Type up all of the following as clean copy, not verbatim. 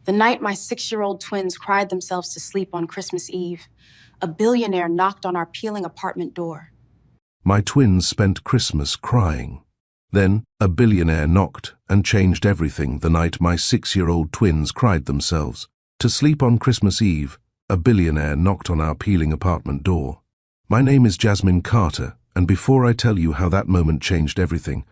The night my 6-year-old twins cried themselves to sleep on Christmas Eve, a billionaire knocked on our peeling apartment door. My twins spent Christmas crying. Then, a billionaire knocked and changed everything the night my 6-year-old twins cried themselves to sleep on Christmas Eve. A billionaire knocked on our peeling apartment door. My name is Jasmine Carter, and before I tell you how that moment changed everything,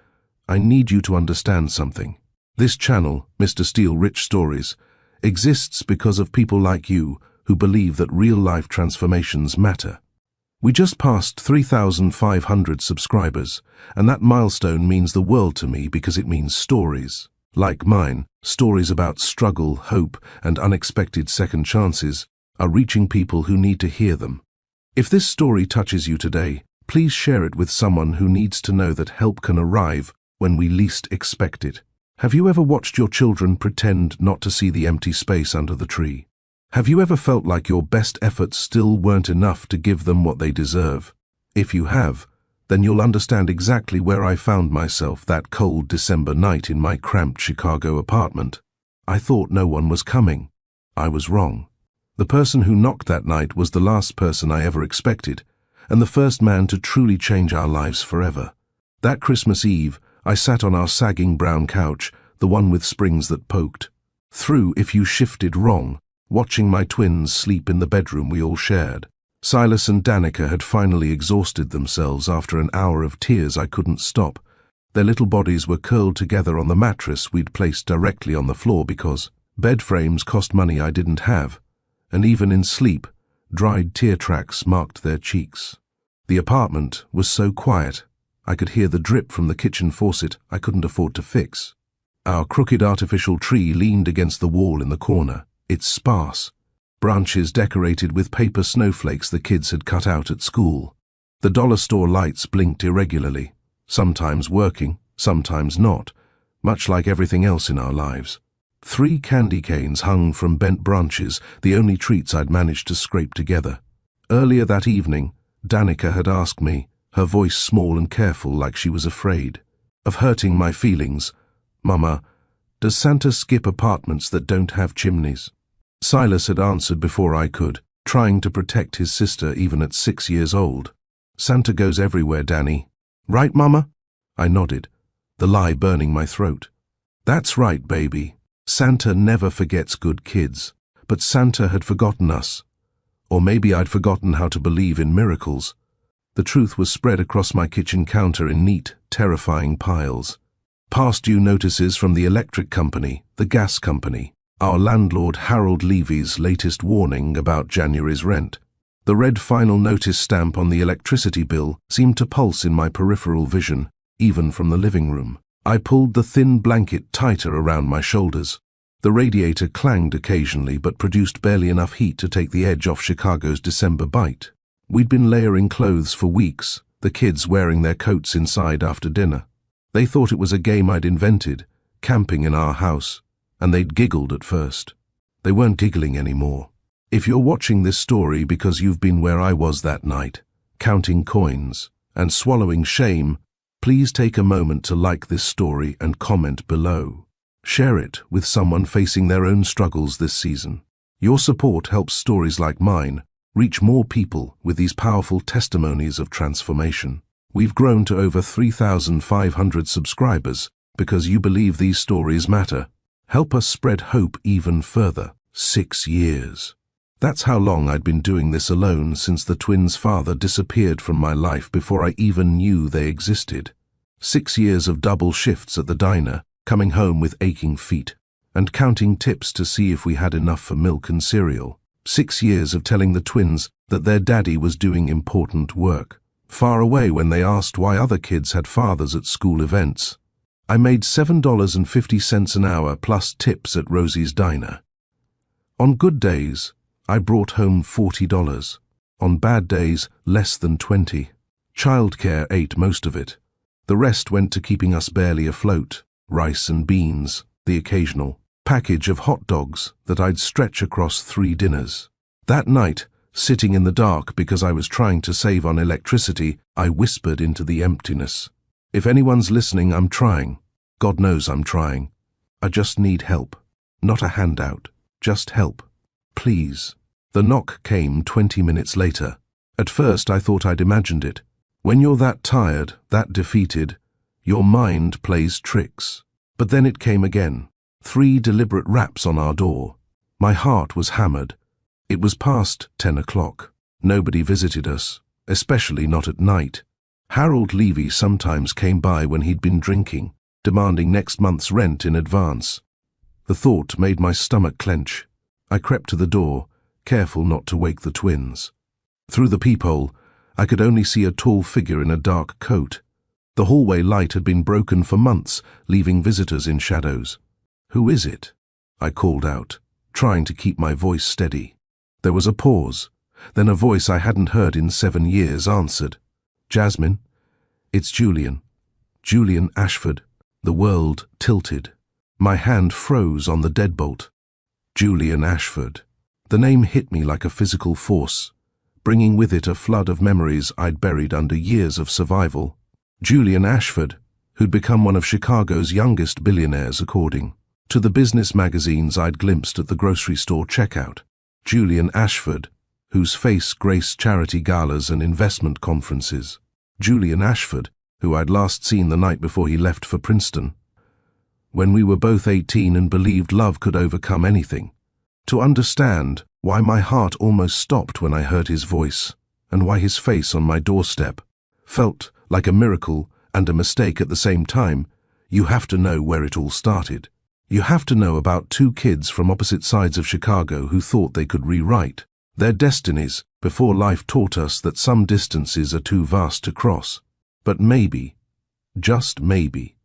I need you to understand something. This channel, Mr. Steele Rich Stories, exists because of people like you who believe that real-life transformations matter. We just passed 3,500 subscribers, and that milestone means the world to me because it means stories. Like mine, stories about struggle, hope, and unexpected second chances are reaching people who need to hear them. If this story touches you today, please share it with someone who needs to know that help can arrive when we least expect it. Have you ever watched your children pretend not to see the empty space under the tree? Have you ever felt like your best efforts still weren't enough to give them what they deserve? If you have, then you'll understand exactly where I found myself that cold December night in my cramped Chicago apartment. I thought no one was coming. I was wrong. The person who knocked that night was the last person I ever expected, and the first man to truly change our lives forever. That Christmas Eve, I sat on our sagging brown couch, the one with springs that poked through if you shifted wrong, watching my twins sleep in the bedroom we all shared. Silas and Danica had finally exhausted themselves after an hour of tears I couldn't stop. Their little bodies were curled together on the mattress we'd placed directly on the floor because bed frames cost money I didn't have, and even in sleep, dried tear tracks marked their cheeks. The apartment was so quiet, I could hear the drip from the kitchen faucet I couldn't afford to fix. Our crooked artificial tree leaned against the wall in the corner, its sparse, branches decorated with paper snowflakes the kids had cut out at school. The dollar store lights blinked irregularly, sometimes working, sometimes not, much like everything else in our lives. 3 candy canes hung from bent branches, the only treats I'd managed to scrape together. Earlier that evening, Danica had asked me, her voice small and careful like she was afraid of hurting my feelings, "Mama, does Santa skip apartments that don't have chimneys?" Silas had answered before I could, trying to protect his sister even at 6 years old. "Santa goes everywhere, Danny. Right, Mama?" I nodded, the lie burning my throat. "That's right, baby. Santa never forgets good kids, but Santa had forgotten us. Or maybe I'd forgotten how to believe in miracles." The truth was spread across my kitchen counter in neat, terrifying piles. Past due notices from the electric company, the gas company, our landlord Harold Levy's latest warning about January's rent. The red final notice stamp on the electricity bill seemed to pulse in my peripheral vision, even from the living room. I pulled the thin blanket tighter around my shoulders. The radiator clanged occasionally but produced barely enough heat to take the edge off Chicago's December bite. We'd been layering clothes for weeks, the kids wearing their coats inside after dinner. They thought it was a game I'd invented, camping in our house, and they'd giggled at first. They weren't giggling anymore. If you're watching this story because you've been where I was that night, counting coins and swallowing shame, please take a moment to like this story and comment below. Share it with someone facing their own struggles this season. Your support helps stories like mine reach more people with these powerful testimonies of transformation. We've grown to over 3,500 subscribers because you believe these stories matter. Help us spread hope even further. 6 years. That's how long I'd been doing this alone since the twins' father disappeared from my life before I even knew they existed. 6 years of double shifts at the diner, coming home with aching feet, and counting tips to see if we had enough for milk and cereal. 6 years of telling the twins that their daddy was doing important work, far away when they asked why other kids had fathers at school events. I made $7.50 an hour plus tips at Rosie's Diner. On good days, I brought home $40. On bad days, less than 20. Childcare ate most of it. The rest went to keeping us barely afloat, rice and beans, the occasional package of hot dogs that I'd stretch across 3 dinners. That night, sitting in the dark because I was trying to save on electricity, I whispered into the emptiness. If anyone's listening, I'm trying. God knows I'm trying. I just need help, not a handout. Just help. Please. The knock came 20 minutes later. At first I thought I'd imagined it. When you're that tired, that defeated, your mind plays tricks. But then it came again. 3 deliberate raps on our door. My heart was hammered. It was past 10 o'clock. Nobody visited us, especially not at night. Harold Levy sometimes came by when he'd been drinking, demanding next month's rent in advance. The thought made my stomach clench. I crept to the door, careful not to wake the twins. Through the peephole, I could only see a tall figure in a dark coat. The hallway light had been broken for months, leaving visitors in shadows. "Who is it?" I called out, trying to keep my voice steady. There was a pause. Then a voice I hadn't heard in 7 years answered. "Jasmine, it's Julian. Julian Ashford." The world tilted. My hand froze on the deadbolt. Julian Ashford. The name hit me like a physical force, bringing with it a flood of memories I'd buried under years of survival. Julian Ashford, who'd become one of Chicago's youngest billionaires according to the business magazines I'd glimpsed at the grocery store checkout. Julian Ashford, whose face graced charity galas and investment conferences. Julian Ashford, who I'd last seen the night before he left for Princeton, when we were both 18 and believed love could overcome anything. To understand why my heart almost stopped when I heard his voice, and why his face on my doorstep felt like a miracle and a mistake at the same time, you have to know where it all started. You have to know about 2 kids from opposite sides of Chicago who thought they could rewrite their destinies before life taught us that some distances are too vast to cross. But maybe, just maybe,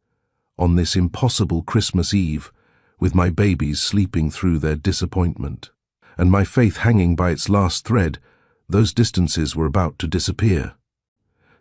on this impossible Christmas Eve, with my babies sleeping through their disappointment, and my faith hanging by its last thread, those distances were about to disappear.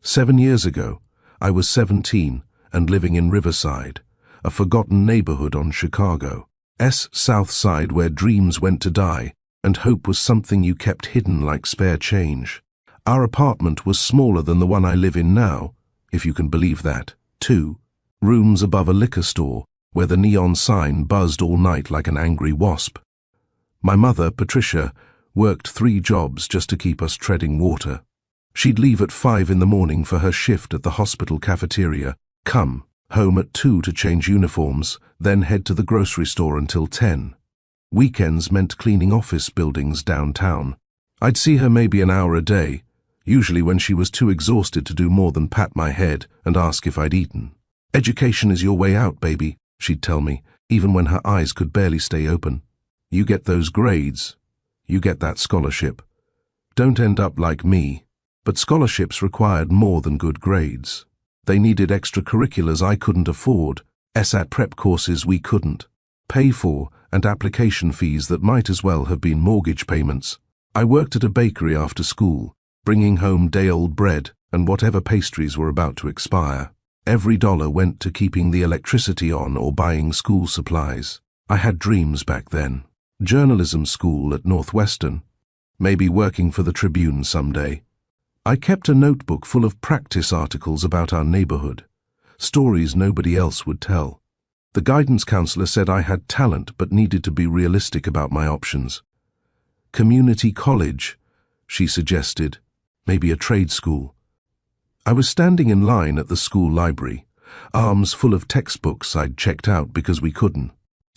7 years ago, I was 17 and living in Riverside, a forgotten neighborhood on Chicago's South Side where dreams went to die and hope was something you kept hidden like spare change. Our apartment was smaller than the one I live in now, if you can believe that. 2 rooms above a liquor store where the neon sign buzzed all night like an angry wasp. My mother, Patricia, worked 3 jobs just to keep us treading water. She'd leave at 5 in the morning for her shift at the hospital cafeteria, come home at 2 to change uniforms, then head to the grocery store until 10. Weekends meant cleaning office buildings downtown. I'd see her maybe an hour a day, usually when she was too exhausted to do more than pat my head and ask if I'd eaten. "Education is your way out, baby," she'd tell me, even when her eyes could barely stay open. "You get those grades. You get that scholarship. Don't end up like me." But scholarships required more than good grades. They needed extracurriculars I couldn't afford, SAT prep courses we couldn't pay for, and application fees that might as well have been mortgage payments. I worked at a bakery after school, bringing home day-old bread and whatever pastries were about to expire. Every dollar went to keeping the electricity on or buying school supplies. I had dreams back then. Journalism school at Northwestern. Maybe working for the Tribune someday. I kept a notebook full of practice articles about our neighborhood, stories nobody else would tell. The guidance counselor said I had talent but needed to be realistic about my options. Community college, she suggested, maybe a trade school. I was standing in line at the school library, arms full of textbooks I'd checked out because we couldn't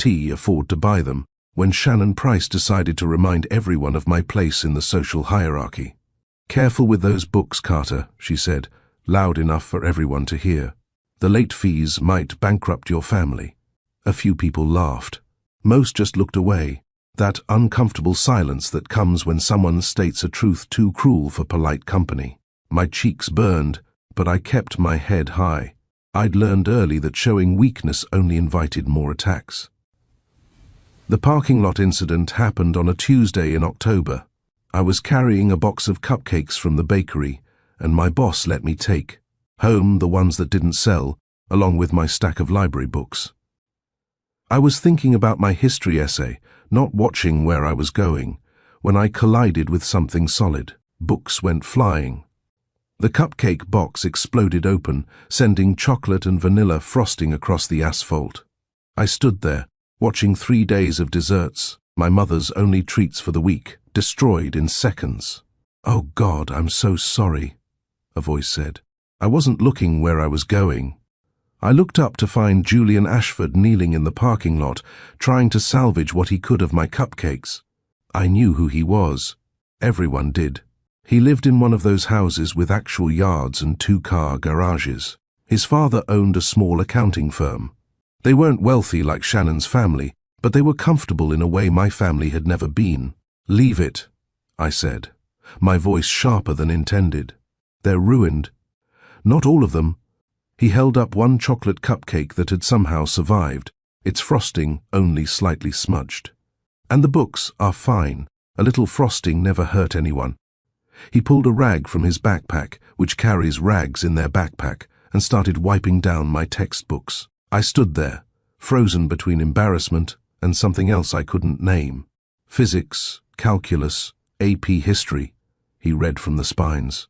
afford to buy them, when Shannon Price decided to remind everyone of my place in the social hierarchy. "Careful with those books, Carter," she said, loud enough for everyone to hear. "The late fees might bankrupt your family." A few people laughed. Most just looked away, that uncomfortable silence that comes when someone states a truth too cruel for polite company. My cheeks burned, but I kept my head high. I'd learned early that showing weakness only invited more attacks. The parking lot incident happened on a Tuesday in October. I was carrying a box of cupcakes from the bakery, and my boss let me take home the ones that didn't sell, along with my stack of library books. I was thinking about my history essay, not watching where I was going, when I collided with something solid. Books went flying. The cupcake box exploded open, sending chocolate and vanilla frosting across the asphalt. I stood there, watching 3 days of desserts, My mother's only treats for the week, destroyed in seconds. "Oh God, I'm so sorry," a voice said. I wasn't looking where I was going. I looked up to find Julian Ashford kneeling in the parking lot, trying to salvage what he could of my cupcakes. I knew who he was. Everyone did. He lived in one of those houses with actual yards and two-car garages. His father owned a small accounting firm. They weren't wealthy like Shannon's family, but they were comfortable in a way my family had never been. "Leave it," I said, my voice sharper than intended. "They're ruined." "Not all of them." He held up one chocolate cupcake that had somehow survived, its frosting only slightly smudged. "And the books are fine. A little frosting never hurt anyone." He pulled a rag from his backpack, which carries rags in their backpack, and started wiping down my textbooks. I stood there, frozen between embarrassment and something else I couldn't name. "Physics, calculus, AP history," he read from the spines.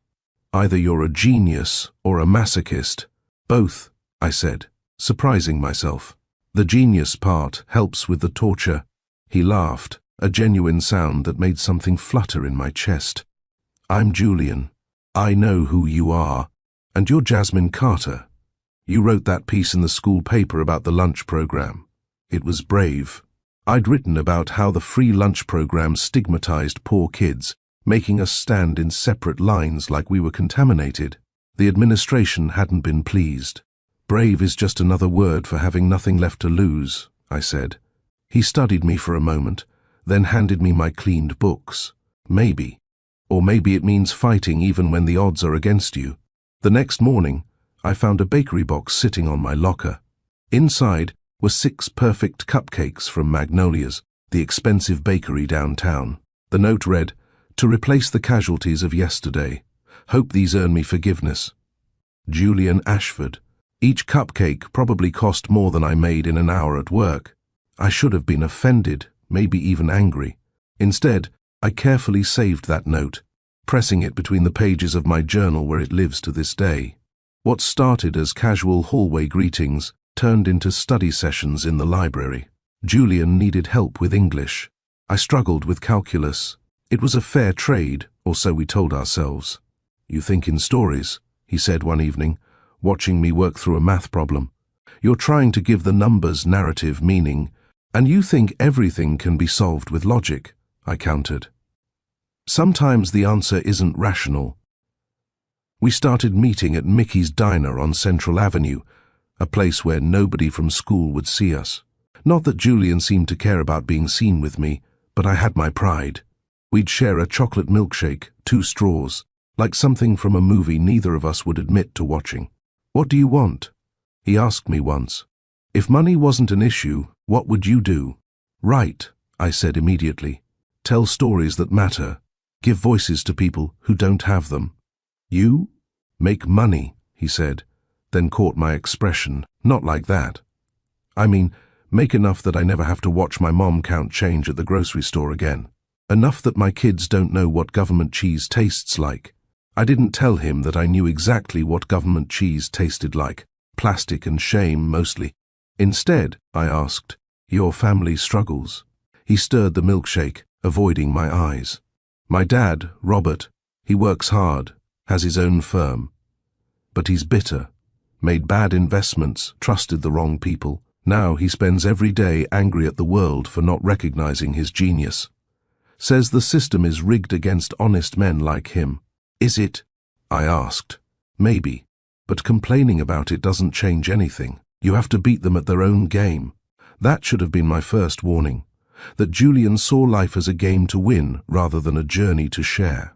"Either you're a genius or a masochist." "Both," I said, surprising myself. "The genius part helps with the torture." He laughed, a genuine sound that made something flutter in my chest. "I'm Julian. I know who you are. And you're Jasmine Carter. You wrote that piece in the school paper about the lunch program. It was brave." I'd written about how the free lunch program stigmatized poor kids, making us stand in separate lines like we were contaminated. The administration hadn't been pleased. "Brave is just another word for having nothing left to lose," I said. He studied me for a moment, then handed me my cleaned books. "Maybe. Or maybe it means fighting even when the odds are against you." The next morning, I found a bakery box sitting on my locker. Inside were 6 perfect cupcakes from Magnolia's, the expensive bakery downtown. The note read, "To replace the casualties of yesterday. Hope these earn me forgiveness. Julian Ashford." Each cupcake probably cost more than I made in an hour at work. I should have been offended, maybe even angry. Instead, I carefully saved that note, pressing it between the pages of my journal where it lives to this day. What started as casual hallway greetings turned into study sessions in the library. Julian needed help with English. I struggled with calculus. It was a fair trade, or so we told ourselves. "You think in stories," he said one evening, watching me work through a math problem. "You're trying to give the numbers narrative meaning, and you think everything can be solved with logic," I countered. "Sometimes the answer isn't rational." We started meeting at Mickey's Diner on Central Avenue, a place where nobody from school would see us. Not that Julian seemed to care about being seen with me, but I had my pride. We'd share a chocolate milkshake, 2 straws, like something from a movie neither of us would admit to watching. "What do you want?" he asked me once. "If money wasn't an issue, what would you do?" "Write," I said immediately. "Tell stories that matter. Give voices to people who don't have them." "You? Make money," he said, then caught my expression. "Not like that. I mean, make enough that I never have to watch my mom count change at the grocery store again. Enough that my kids don't know what government cheese tastes like." I didn't tell him that I knew exactly what government cheese tasted like. Plastic and shame, mostly. Instead, I asked, "Your family struggles?" He stirred the milkshake, avoiding my eyes. "My dad, Robert, he works hard, has his own firm. But he's bitter, made bad investments, trusted the wrong people. Now he spends every day angry at the world for not recognizing his genius. Says the system is rigged against honest men like him." "Is it?" I asked. "Maybe, but complaining about it doesn't change anything. You have to beat them at their own game." That should have been my first warning, that Julian saw life as a game to win rather than a journey to share.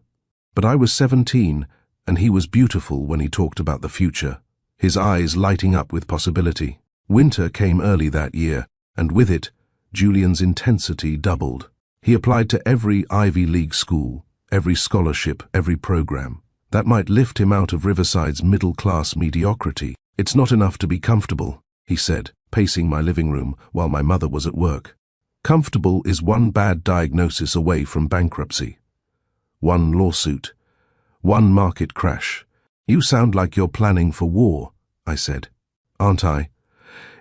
But I was 17, and he was beautiful when he talked about the future, his eyes lighting up with possibility. Winter came early that year, and with it, Julian's intensity doubled. He applied to every Ivy League school, every scholarship, every program. That might lift him out of Riverside's middle-class mediocrity. "It's not enough to be comfortable," he said, pacing my living room while my mother was at work. "Comfortable is one bad diagnosis away from bankruptcy. One lawsuit. One market crash. You sound like you're planning for war," I said. "Aren't I?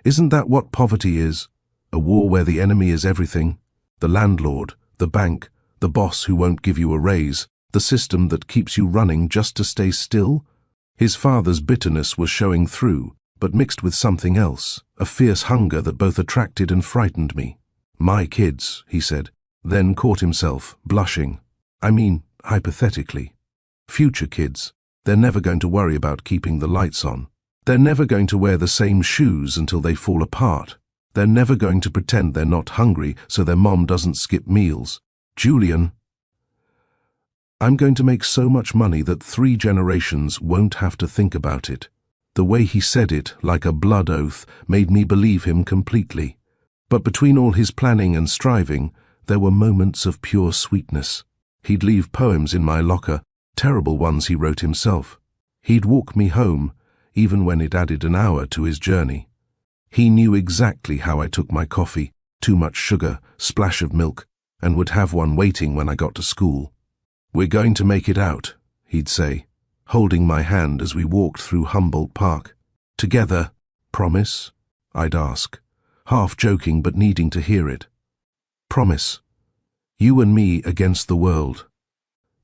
Isn't that what poverty is? A war where the enemy is everything?" The landlord, the bank, the boss who won't give you a raise, the system that keeps you running just to stay still? His father's bitterness was showing through, but mixed with something else, a fierce hunger that both attracted and frightened me. "My kids," he said, then caught himself, blushing. "I mean, hypothetically. Future kids. They're never going to worry about keeping the lights on. They're never going to wear the same shoes until they fall apart. They're never going to pretend they're not hungry so their mom doesn't skip meals. Julian, I'm going to make so much money that 3 generations won't have to think about it." The way he said it, like a blood oath, made me believe him completely. But between all his planning and striving, there were moments of pure sweetness. He'd leave poems in my locker, terrible ones he wrote himself. He'd walk me home, even when it added an hour to his journey. He knew exactly how I took my coffee, too much sugar, splash of milk, and would have one waiting when I got to school. "We're going to make it out," he'd say, holding my hand as we walked through Humboldt Park. "Together, promise?" I'd ask, half joking but needing to hear it. "Promise. You and me against the world."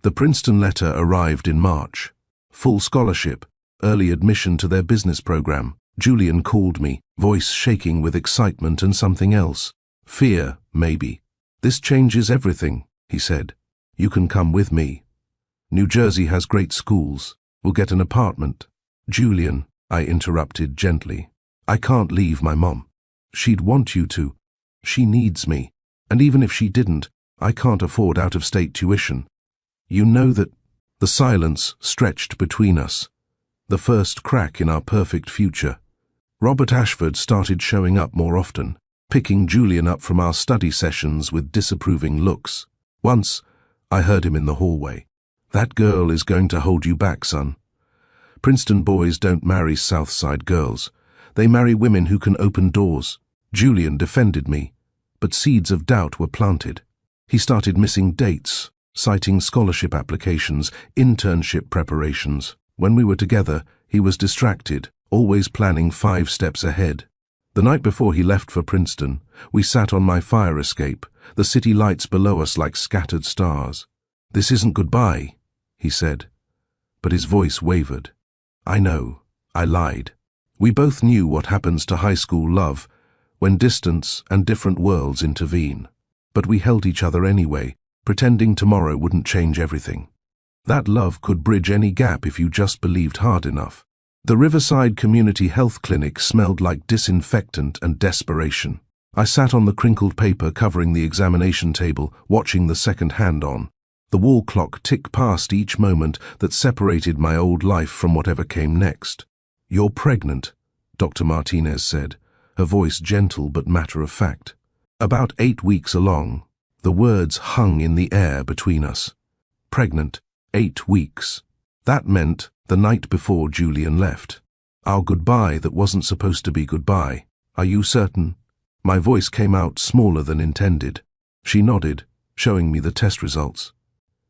The Princeton letter arrived in March. Full scholarship, early admission to their business program. Julian called me, voice shaking with excitement and something else. Fear, maybe. "This changes everything," he said. "You can come with me. New Jersey has great schools. We'll get an apartment." "Julian," I interrupted gently, "I can't leave my mom. She'd want you to. She needs me. And even if she didn't, I can't afford out-of-state tuition. You know that." The silence stretched between us, the first crack in our perfect future. Robert Ashford started showing up more often, picking Julian up from our study sessions with disapproving looks. Once, I heard him in the hallway. "That girl is going to hold you back, son. Princeton boys don't marry Southside girls. They marry women who can open doors." Julian defended me, but seeds of doubt were planted. He started missing dates, citing scholarship applications, internship preparations. When we were together, he was distracted, always planning 5 steps ahead. The night before he left for Princeton, we sat on my fire escape, the city lights below us like scattered stars. "This isn't goodbye," he said, but his voice wavered. I know, I lied. We both knew what happens to high school love when distance and different worlds intervene. But we held each other anyway, pretending tomorrow wouldn't change everything. That love could bridge any gap if you just believed hard enough. The Riverside Community Health Clinic smelled like disinfectant and desperation. I sat on the crinkled paper covering the examination table, watching the second hand on. The wall clock ticked past each moment that separated my old life from whatever came next. "You're pregnant," Dr. Martinez said, her voice gentle but matter-of-fact. About 8 weeks along, the words hung in the air between us. Pregnant, 8 weeks. That meant the night before Julian left. Our goodbye that wasn't supposed to be goodbye. "Are you certain?" My voice came out smaller than intended. She nodded, showing me the test results.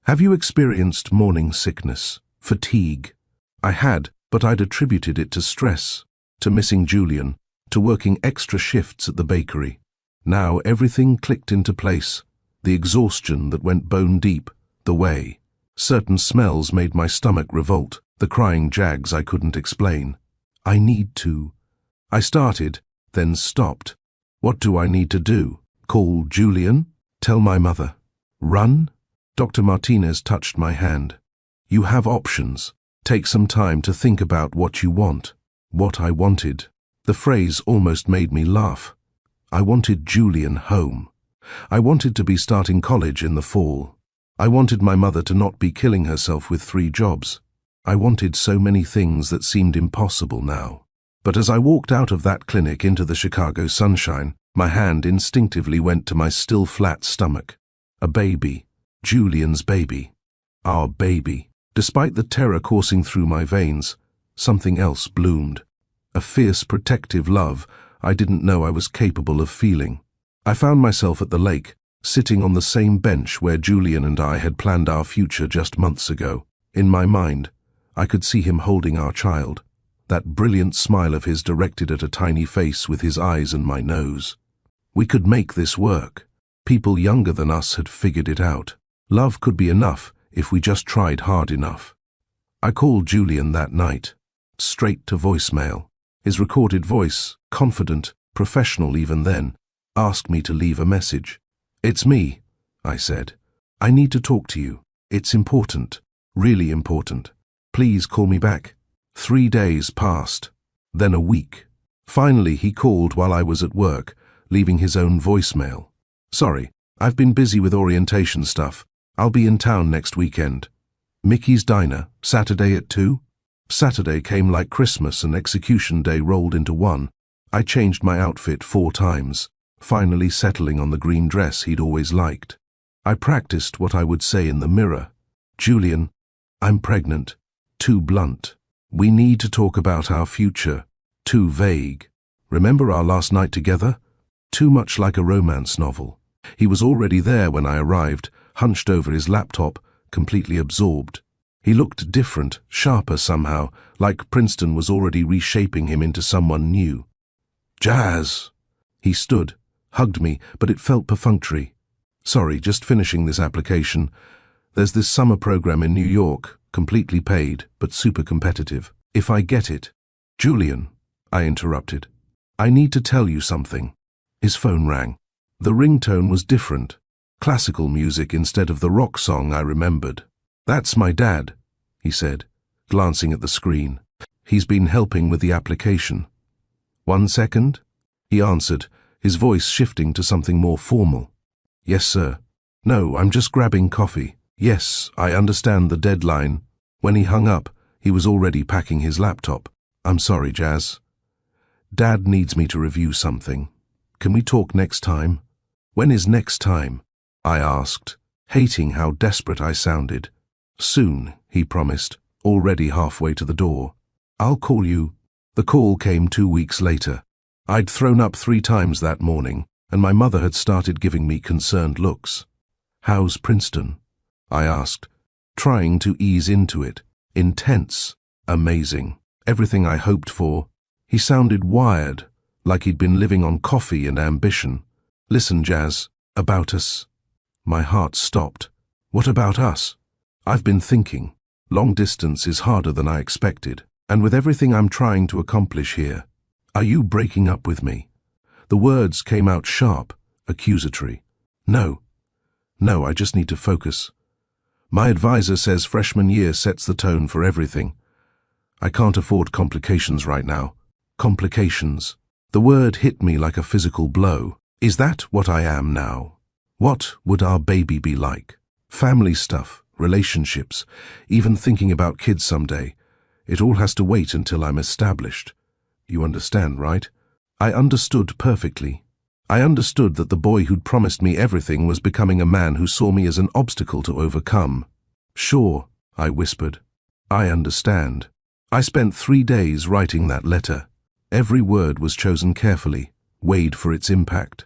"Have you experienced morning sickness, fatigue?" I had, but I'd attributed it to stress, to missing Julian, to working extra shifts at the bakery. Now everything clicked into place. The exhaustion that went bone deep, the way. Certain smells made my stomach revolt, the crying jags I couldn't explain. "I need to." I started, then stopped. What do I need to do? Call Julian? Tell my mother? Run? Dr. Martinez touched my hand. "You have options. Take some time to think about what you want." What I wanted. The phrase almost made me laugh. I wanted Julian home. I wanted to be starting college in the fall. I wanted my mother to not be killing herself with 3 jobs. I wanted so many things that seemed impossible now. But as I walked out of that clinic into the Chicago sunshine, my hand instinctively went to my still flat stomach. A baby. Julian's baby. Our baby. Despite the terror coursing through my veins, something else bloomed. A fierce, protective love I didn't know I was capable of feeling. I found myself at the lake, sitting on the same bench where Julian and I had planned our future just months ago. In my mind, I could see him holding our child, that brilliant smile of his directed at a tiny face with his eyes and my nose. We could make this work. People younger than us had figured it out. Love could be enough if we just tried hard enough. I called Julian that night, straight to voicemail. His recorded voice, confident, professional even then, asked me to leave a message. "It's me," I said. "I need to talk to you. It's important, really important. Please call me back." 3 days passed, then a week. Finally, he called while I was at work, leaving his own voicemail. "Sorry, I've been busy with orientation stuff. I'll be in town next weekend. Mickey's Diner, Saturday at 2? Saturday came like Christmas and execution day rolled into one. I changed my outfit 4 times, finally settling on the green dress he'd always liked. I practiced what I would say in the mirror. "Julian, I'm pregnant." Too blunt. "We need to talk about our future." Too vague. "Remember our last night together?" Too much like a romance novel. He was already there when I arrived, hunched over his laptop, completely absorbed. He looked different, sharper somehow, like Princeton was already reshaping him into someone new. "Jazz!" He stood, hugged me, but it felt perfunctory. "Sorry, just finishing this application. There's this summer program in New York, completely paid, but super competitive. If I get it—" "Julian," I interrupted. "I need to tell you something." His phone rang. The ringtone was different. Classical music instead of the rock song I remembered. "That's my dad," he said, glancing at the screen. "He's been helping with the application." "1 second?" He answered, his voice shifting to something more formal. "Yes, sir." "No, I'm just grabbing coffee." "Yes, I understand the deadline." When he hung up, he was already packing his laptop. "I'm sorry, Jazz. Dad needs me to review something. Can we talk next time?" "When is next time?" I asked, hating how desperate I sounded. "Soon," he promised, already halfway to the door. "I'll call you." The call came 2 weeks later. I'd thrown up 3 times that morning, and my mother had started giving me concerned looks. "How's Princeton?" I asked, trying to ease into it. "Intense. Amazing. Everything I hoped for." He sounded wired, like he'd been living on coffee and ambition. "Listen, Jazz, about us." My heart stopped. "What about us?" "I've been thinking. Long distance is harder than I expected, and with everything I'm trying to accomplish here. Are you breaking up with me?" The words came out sharp, accusatory. No, I just need to focus. My advisor says freshman year sets the tone for everything. I can't afford complications right now." Complications. The word hit me like a physical blow. Is that what I am now? What would our baby be like? Family stuff, relationships, even thinking about kids someday. It all has to wait until I'm established. You understand, right? I understood perfectly. I understood that the boy who'd promised me everything was becoming a man who saw me as an obstacle to overcome. "Sure," I whispered. "I understand." I spent 3 days writing that letter. Every word was chosen carefully, weighed for its impact.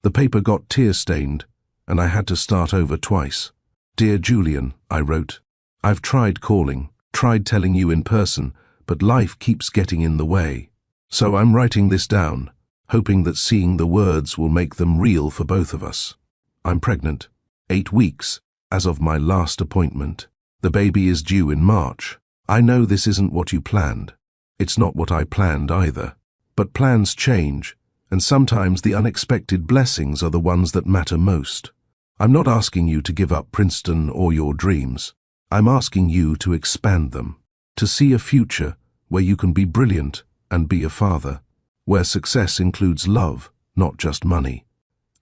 The paper got tear-stained, and I had to start over twice. "Dear Julian," I wrote, "I've tried calling, tried telling you in person, but life keeps getting in the way. So I'm writing this down, hoping that seeing the words will make them real for both of us. I'm pregnant, 8 weeks, as of my last appointment. The baby is due in March. I know this isn't what you planned. It's not what I planned either. But plans change, and sometimes the unexpected blessings are the ones that matter most. I'm not asking you to give up Princeton or your dreams. I'm asking you to expand them, to see a future where you can be brilliant and be a father, where success includes love, not just money.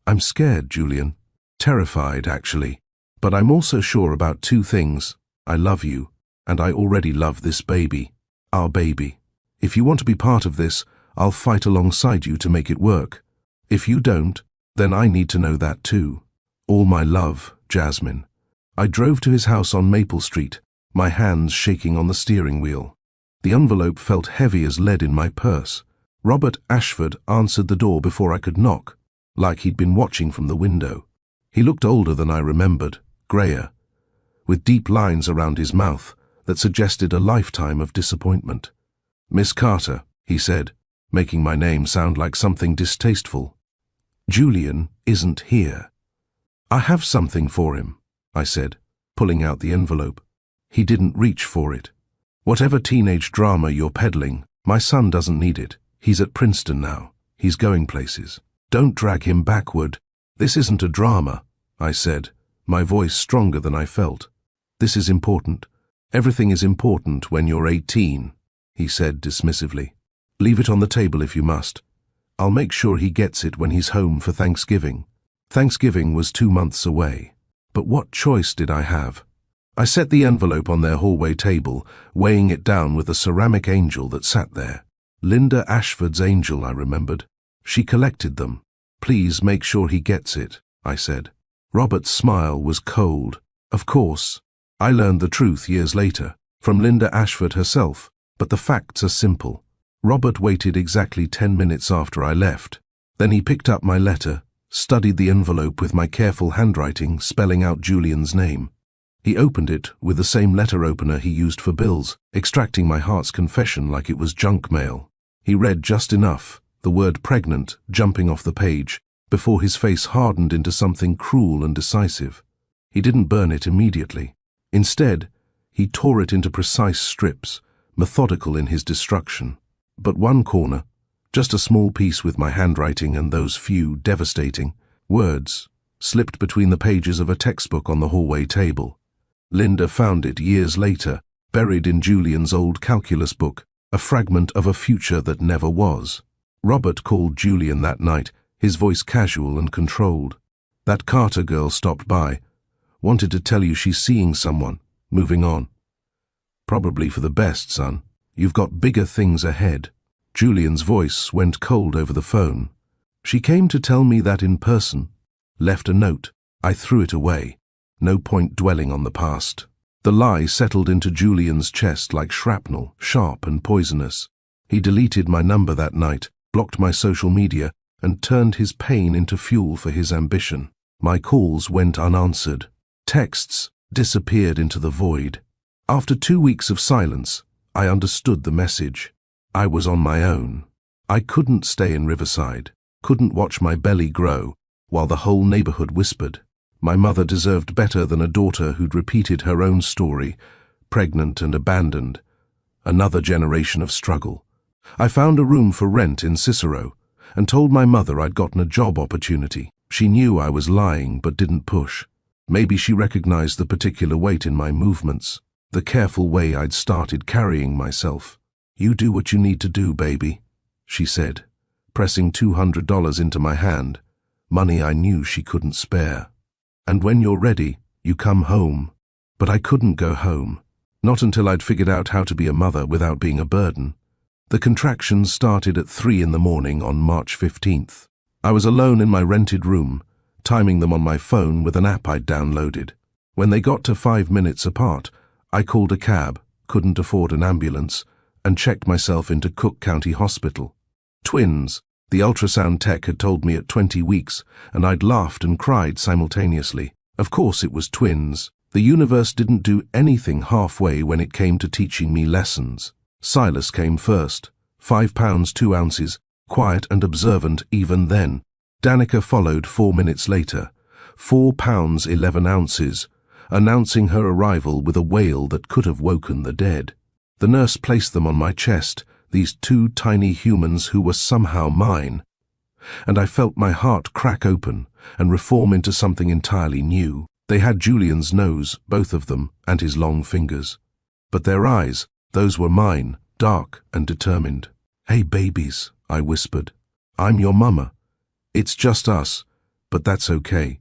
I'm scared, Julian. Terrified, actually. But I'm also sure about 2 things. I love you, and I already love this baby. Our baby. If you want to be part of this, I'll fight alongside you to make it work. If you don't, then I need to know that too. All my love, Jasmine. I drove to his house on Maple Street, my hands shaking on the steering wheel. The envelope felt heavy as lead in my purse. Robert Ashford answered the door before I could knock, like he'd been watching from the window. He looked older than I remembered, grayer, with deep lines around his mouth that suggested a lifetime of disappointment. "Miss Carter," he said, making my name sound like something distasteful. "Julian isn't here." "I have something for him," I said, pulling out the envelope. He didn't reach for it. "Whatever teenage drama you're peddling, my son doesn't need it. He's at Princeton now. He's going places. Don't drag him backward." "This isn't a drama," I said, my voice stronger than I felt. "This is important. Everything is important when you're 18, he said dismissively. "Leave it on the table if you must. I'll make sure he gets it when he's home for Thanksgiving." Thanksgiving was 2 months away. But what choice did I have? I set the envelope on their hallway table, weighing it down with a ceramic angel that sat there. Linda Ashford's angel, I remembered. She collected them. "Please make sure he gets it," I said. Robert's smile was cold. Of course. I learned the truth years later, from Linda Ashford herself, but the facts are simple. Robert waited exactly 10 minutes after I left. Then he picked up my letter, studied the envelope with my careful handwriting, spelling out Julian's name. He opened it with the same letter opener he used for bills, extracting my heart's confession like it was junk mail. He read just enough, the word pregnant jumping off the page, before his face hardened into something cruel and decisive. He didn't burn it immediately. Instead, he tore it into precise strips, methodical in his destruction. But one corner, just a small piece with my handwriting and those few devastating words, slipped between the pages of a textbook on the hallway table. Linda found it years later, buried in Julian's old calculus book, a fragment of a future that never was. Robert called Julian that night, his voice casual and controlled. "That Carter girl stopped by. Wanted to tell you she's seeing someone, moving on." "Probably for the best, son. You've got bigger things ahead." Julian's voice went cold over the phone. "She came to tell me that in person. Left a note. I threw it away. No point dwelling on the past." The lie settled into Julian's chest like shrapnel, sharp and poisonous. He deleted my number that night, blocked my social media, and turned his pain into fuel for his ambition. My calls went unanswered. Texts disappeared into the void. After 2 weeks of silence, I understood the message. I was on my own. I couldn't stay in Riverside, couldn't watch my belly grow, while the whole neighborhood whispered. My mother deserved better than a daughter who'd repeated her own story, pregnant and abandoned. Another generation of struggle. I found a room for rent in Cicero, and told my mother I'd gotten a job opportunity. She knew I was lying but didn't push. Maybe she recognized the particular weight in my movements, the careful way I'd started carrying myself. "You do what you need to do, baby," she said, pressing $200 into my hand, money I knew she couldn't spare. "And when you're ready, you come home." But I couldn't go home, not until I'd figured out how to be a mother without being a burden. The contractions started at 3 in the morning on March 15th. I was alone in my rented room, timing them on my phone with an app I'd downloaded. When they got to 5 minutes apart, I called a cab, couldn't afford an ambulance, and checked myself into Cook County Hospital. Twins, the ultrasound tech had told me at 20 weeks, and I'd laughed and cried simultaneously. Of course it was twins. The universe didn't do anything halfway when it came to teaching me lessons. Silas came first, 5 pounds 2 ounces, quiet and observant even then. Danica followed 4 minutes later, 4 pounds 11 ounces, announcing her arrival with a wail that could have woken the dead. The nurse placed them on my chest, these 2 tiny humans who were somehow mine, and I felt my heart crack open and reform into something entirely new. They had Julian's nose, both of them, and his long fingers. But their eyes, those were mine, dark and determined. "Hey babies," I whispered. "I'm your mama. It's just us, but that's okay.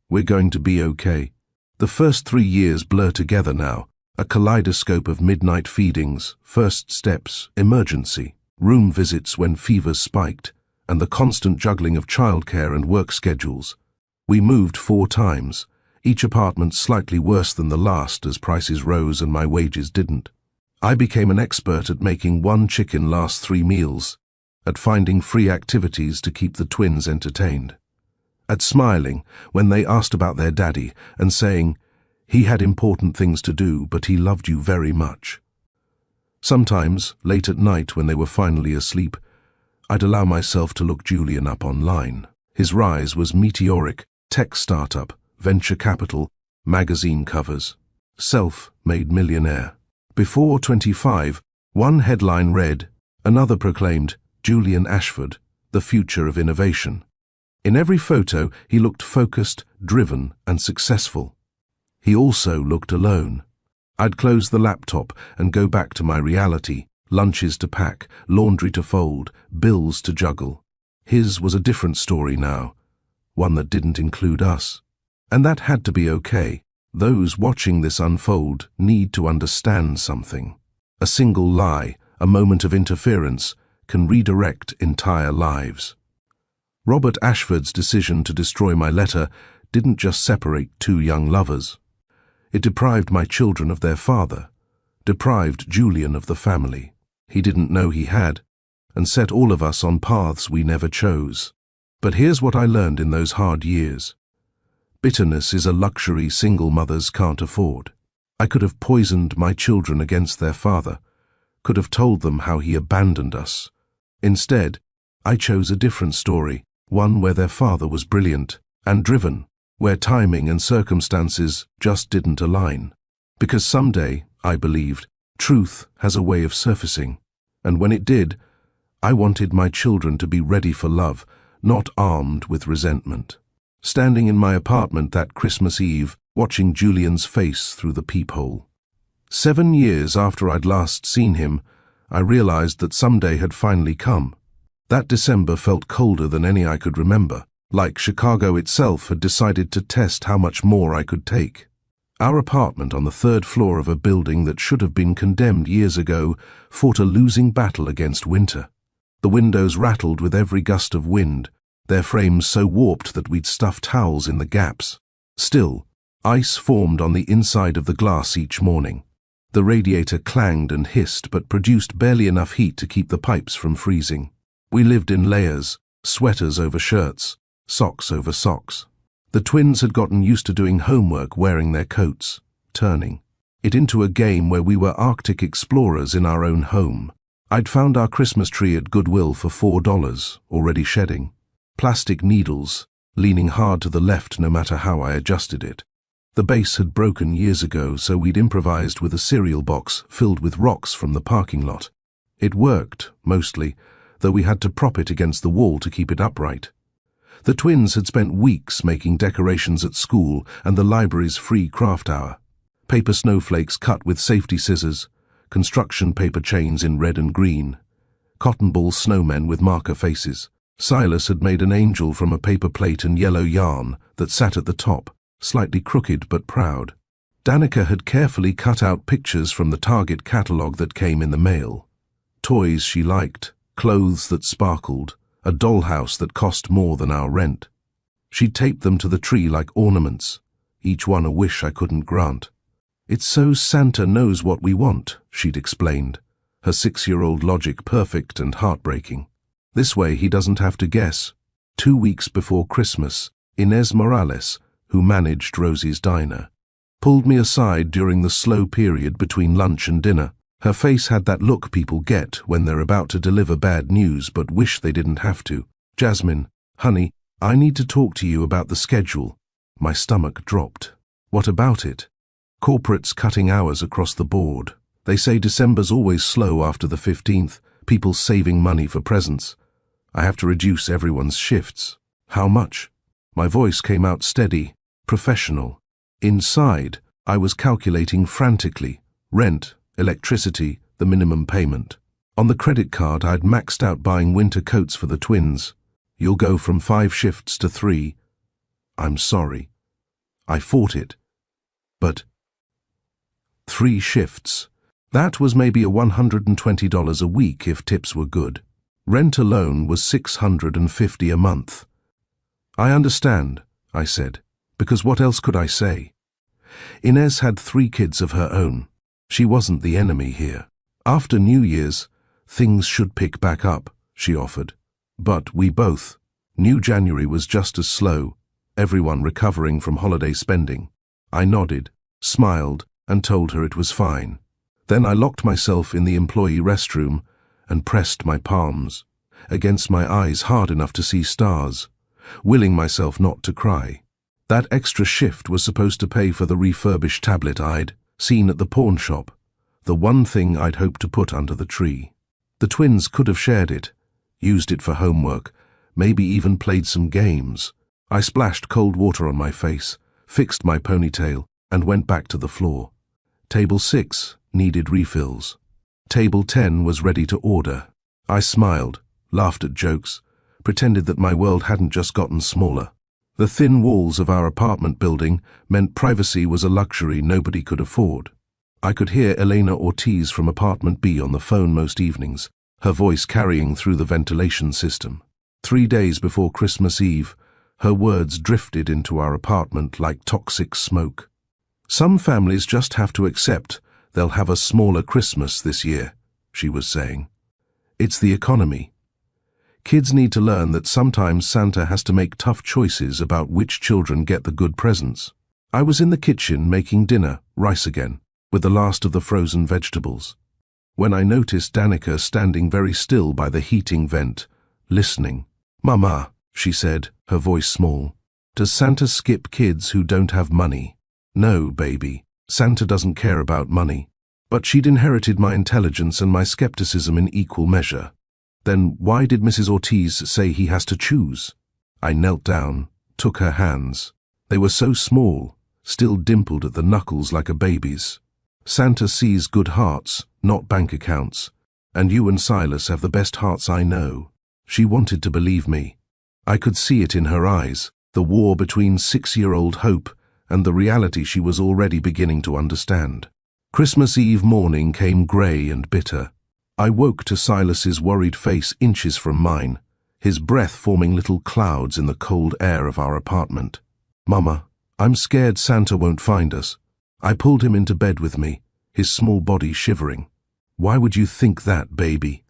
We're going to be okay." The first 3 years blur together now, a kaleidoscope of midnight feedings, first steps, emergency, room visits when fevers spiked, and the constant juggling of childcare and work schedules. We moved 4 times, each apartment slightly worse than the last as prices rose and my wages didn't. I became an expert at making 1 chicken last 3 meals, at finding free activities to keep the twins entertained, at smiling when they asked about their daddy and saying, "He had important things to do, but he loved you very much." Sometimes, late at night when they were finally asleep, I'd allow myself to look Julian up online. His rise was meteoric, tech startup, venture capital, magazine covers. Self-made millionaire. Before 25, one headline read, another proclaimed, Julian Ashford, the future of innovation. In every photo, he looked focused, driven, and successful. He also looked alone. I'd close the laptop and go back to my reality, lunches to pack, laundry to fold, bills to juggle. His was a different story now, one that didn't include us. And that had to be okay. Those watching this unfold need to understand something. A single lie, a moment of interference, can redirect entire lives. Robert Ashford's decision to destroy my letter didn't just separate two young lovers. It deprived my children of their father, deprived Julian of the family he didn't know he had, and set all of us on paths we never chose. But here's what I learned in those hard years. Bitterness is a luxury single mothers can't afford. I could have poisoned my children against their father, could have told them how he abandoned us. Instead, I chose a different story, one where their father was brilliant and driven, where timing and circumstances just didn't align. Because someday, I believed, truth has a way of surfacing, and when it did, I wanted my children to be ready for love, not armed with resentment. Standing in my apartment that Christmas Eve, watching Julian's face through the peephole. 7 years after I'd last seen him, I realized that someday had finally come. That December felt colder than any I could remember, like Chicago itself had decided to test how much more I could take. Our apartment on the 3rd floor of a building that should have been condemned years ago fought a losing battle against winter. The windows rattled with every gust of wind, their frames so warped that we'd stuff towels in the gaps. Still, ice formed on the inside of the glass each morning. The radiator clanged and hissed but produced barely enough heat to keep the pipes from freezing. We lived in layers, sweaters over shirts, socks over socks. The twins had gotten used to doing homework wearing their coats, turning it into a game where we were Arctic explorers in our own home. I'd found our Christmas tree at Goodwill for $4, already shedding. Plastic needles, leaning hard to the left no matter how I adjusted it. The base had broken years ago, so we'd improvised with a cereal box filled with rocks from the parking lot. It worked, mostly, though we had to prop it against the wall to keep it upright. The twins had spent weeks making decorations at school and the library's free craft hour. Paper snowflakes cut with safety scissors, construction paper chains in red and green, cotton ball snowmen with marker faces. Silas had made an angel from a paper plate and yellow yarn that sat at the top, slightly crooked but proud. Danica had carefully cut out pictures from the Target catalogue that came in the mail. Toys she liked, clothes that sparkled, a dollhouse that cost more than our rent. She'd taped them to the tree like ornaments, each one a wish I couldn't grant. It's so Santa knows what we want, she'd explained, her 6-year-old logic perfect and heartbreaking. This way he doesn't have to guess. 2 weeks before Christmas, Inez Morales, who managed Rosie's diner, pulled me aside during the slow period between lunch and dinner. Her face had that look people get when they're about to deliver bad news but wish they didn't have to. Jasmine, honey, I need to talk to you about the schedule. My stomach dropped. What about it? Corporates cutting hours across the board. They say December's always slow after the 15th, people saving money for presents. I have to reduce everyone's shifts. How much? My voice came out steady, professional. Inside, I was calculating frantically. Rent, electricity, the minimum payment. On the credit card, I'd maxed out buying winter coats for the twins. You'll go from 5 shifts to 3. I'm sorry. I fought it. But 3 shifts. That was maybe a $120 a week if tips were good. Rent alone was $650 a month. I understand, I said, because what else could I say? Inez had 3 kids of her own. She wasn't the enemy here. After New Year's, things should pick back up, she offered. But we both. New January was just as slow, everyone recovering from holiday spending. I nodded, smiled, and told her it was fine. Then I locked myself in the employee restroom and pressed my palms against my eyes hard enough to see stars, willing myself not to cry. That extra shift was supposed to pay for the refurbished tablet I'd seen at the pawn shop, the one thing I'd hoped to put under the tree. The twins could have shared it, used it for homework, maybe even played some games. I splashed cold water on my face, fixed my ponytail, and went back to the floor. Table 6 needed refills. Table 10 was ready to order. I smiled, laughed at jokes, pretended that my world hadn't just gotten smaller. The thin walls of our apartment building meant privacy was a luxury nobody could afford. I could hear Elena Ortiz from apartment B on the phone most evenings, her voice carrying through the ventilation system. 3 days before Christmas Eve, her words drifted into our apartment like toxic smoke. Some families just have to accept they'll have a smaller Christmas this year, she was saying. It's the economy. Kids need to learn that sometimes Santa has to make tough choices about which children get the good presents. I was in the kitchen making dinner, rice again, with the last of the frozen vegetables, when I noticed Danica standing very still by the heating vent, listening. "Mama," she said, her voice small, "does Santa skip kids who don't have money?" "No, baby. Santa doesn't care about money." But she'd inherited my intelligence and my skepticism in equal measure. Then why did Mrs. Ortiz say he has to choose? I knelt down, took her hands. They were so small, still dimpled at the knuckles like a baby's. "Santa sees good hearts, not bank accounts, and you and Silas have the best hearts I know." She wanted to believe me. I could see it in her eyes, the war between 6-year-old hope and the reality she was already beginning to understand. Christmas Eve morning came grey and bitter. I woke to Silas's worried face inches from mine, his breath forming little clouds in the cold air of our apartment. "Mama, I'm scared Santa won't find us." I pulled him into bed with me, his small body shivering. "Why would you think that, baby?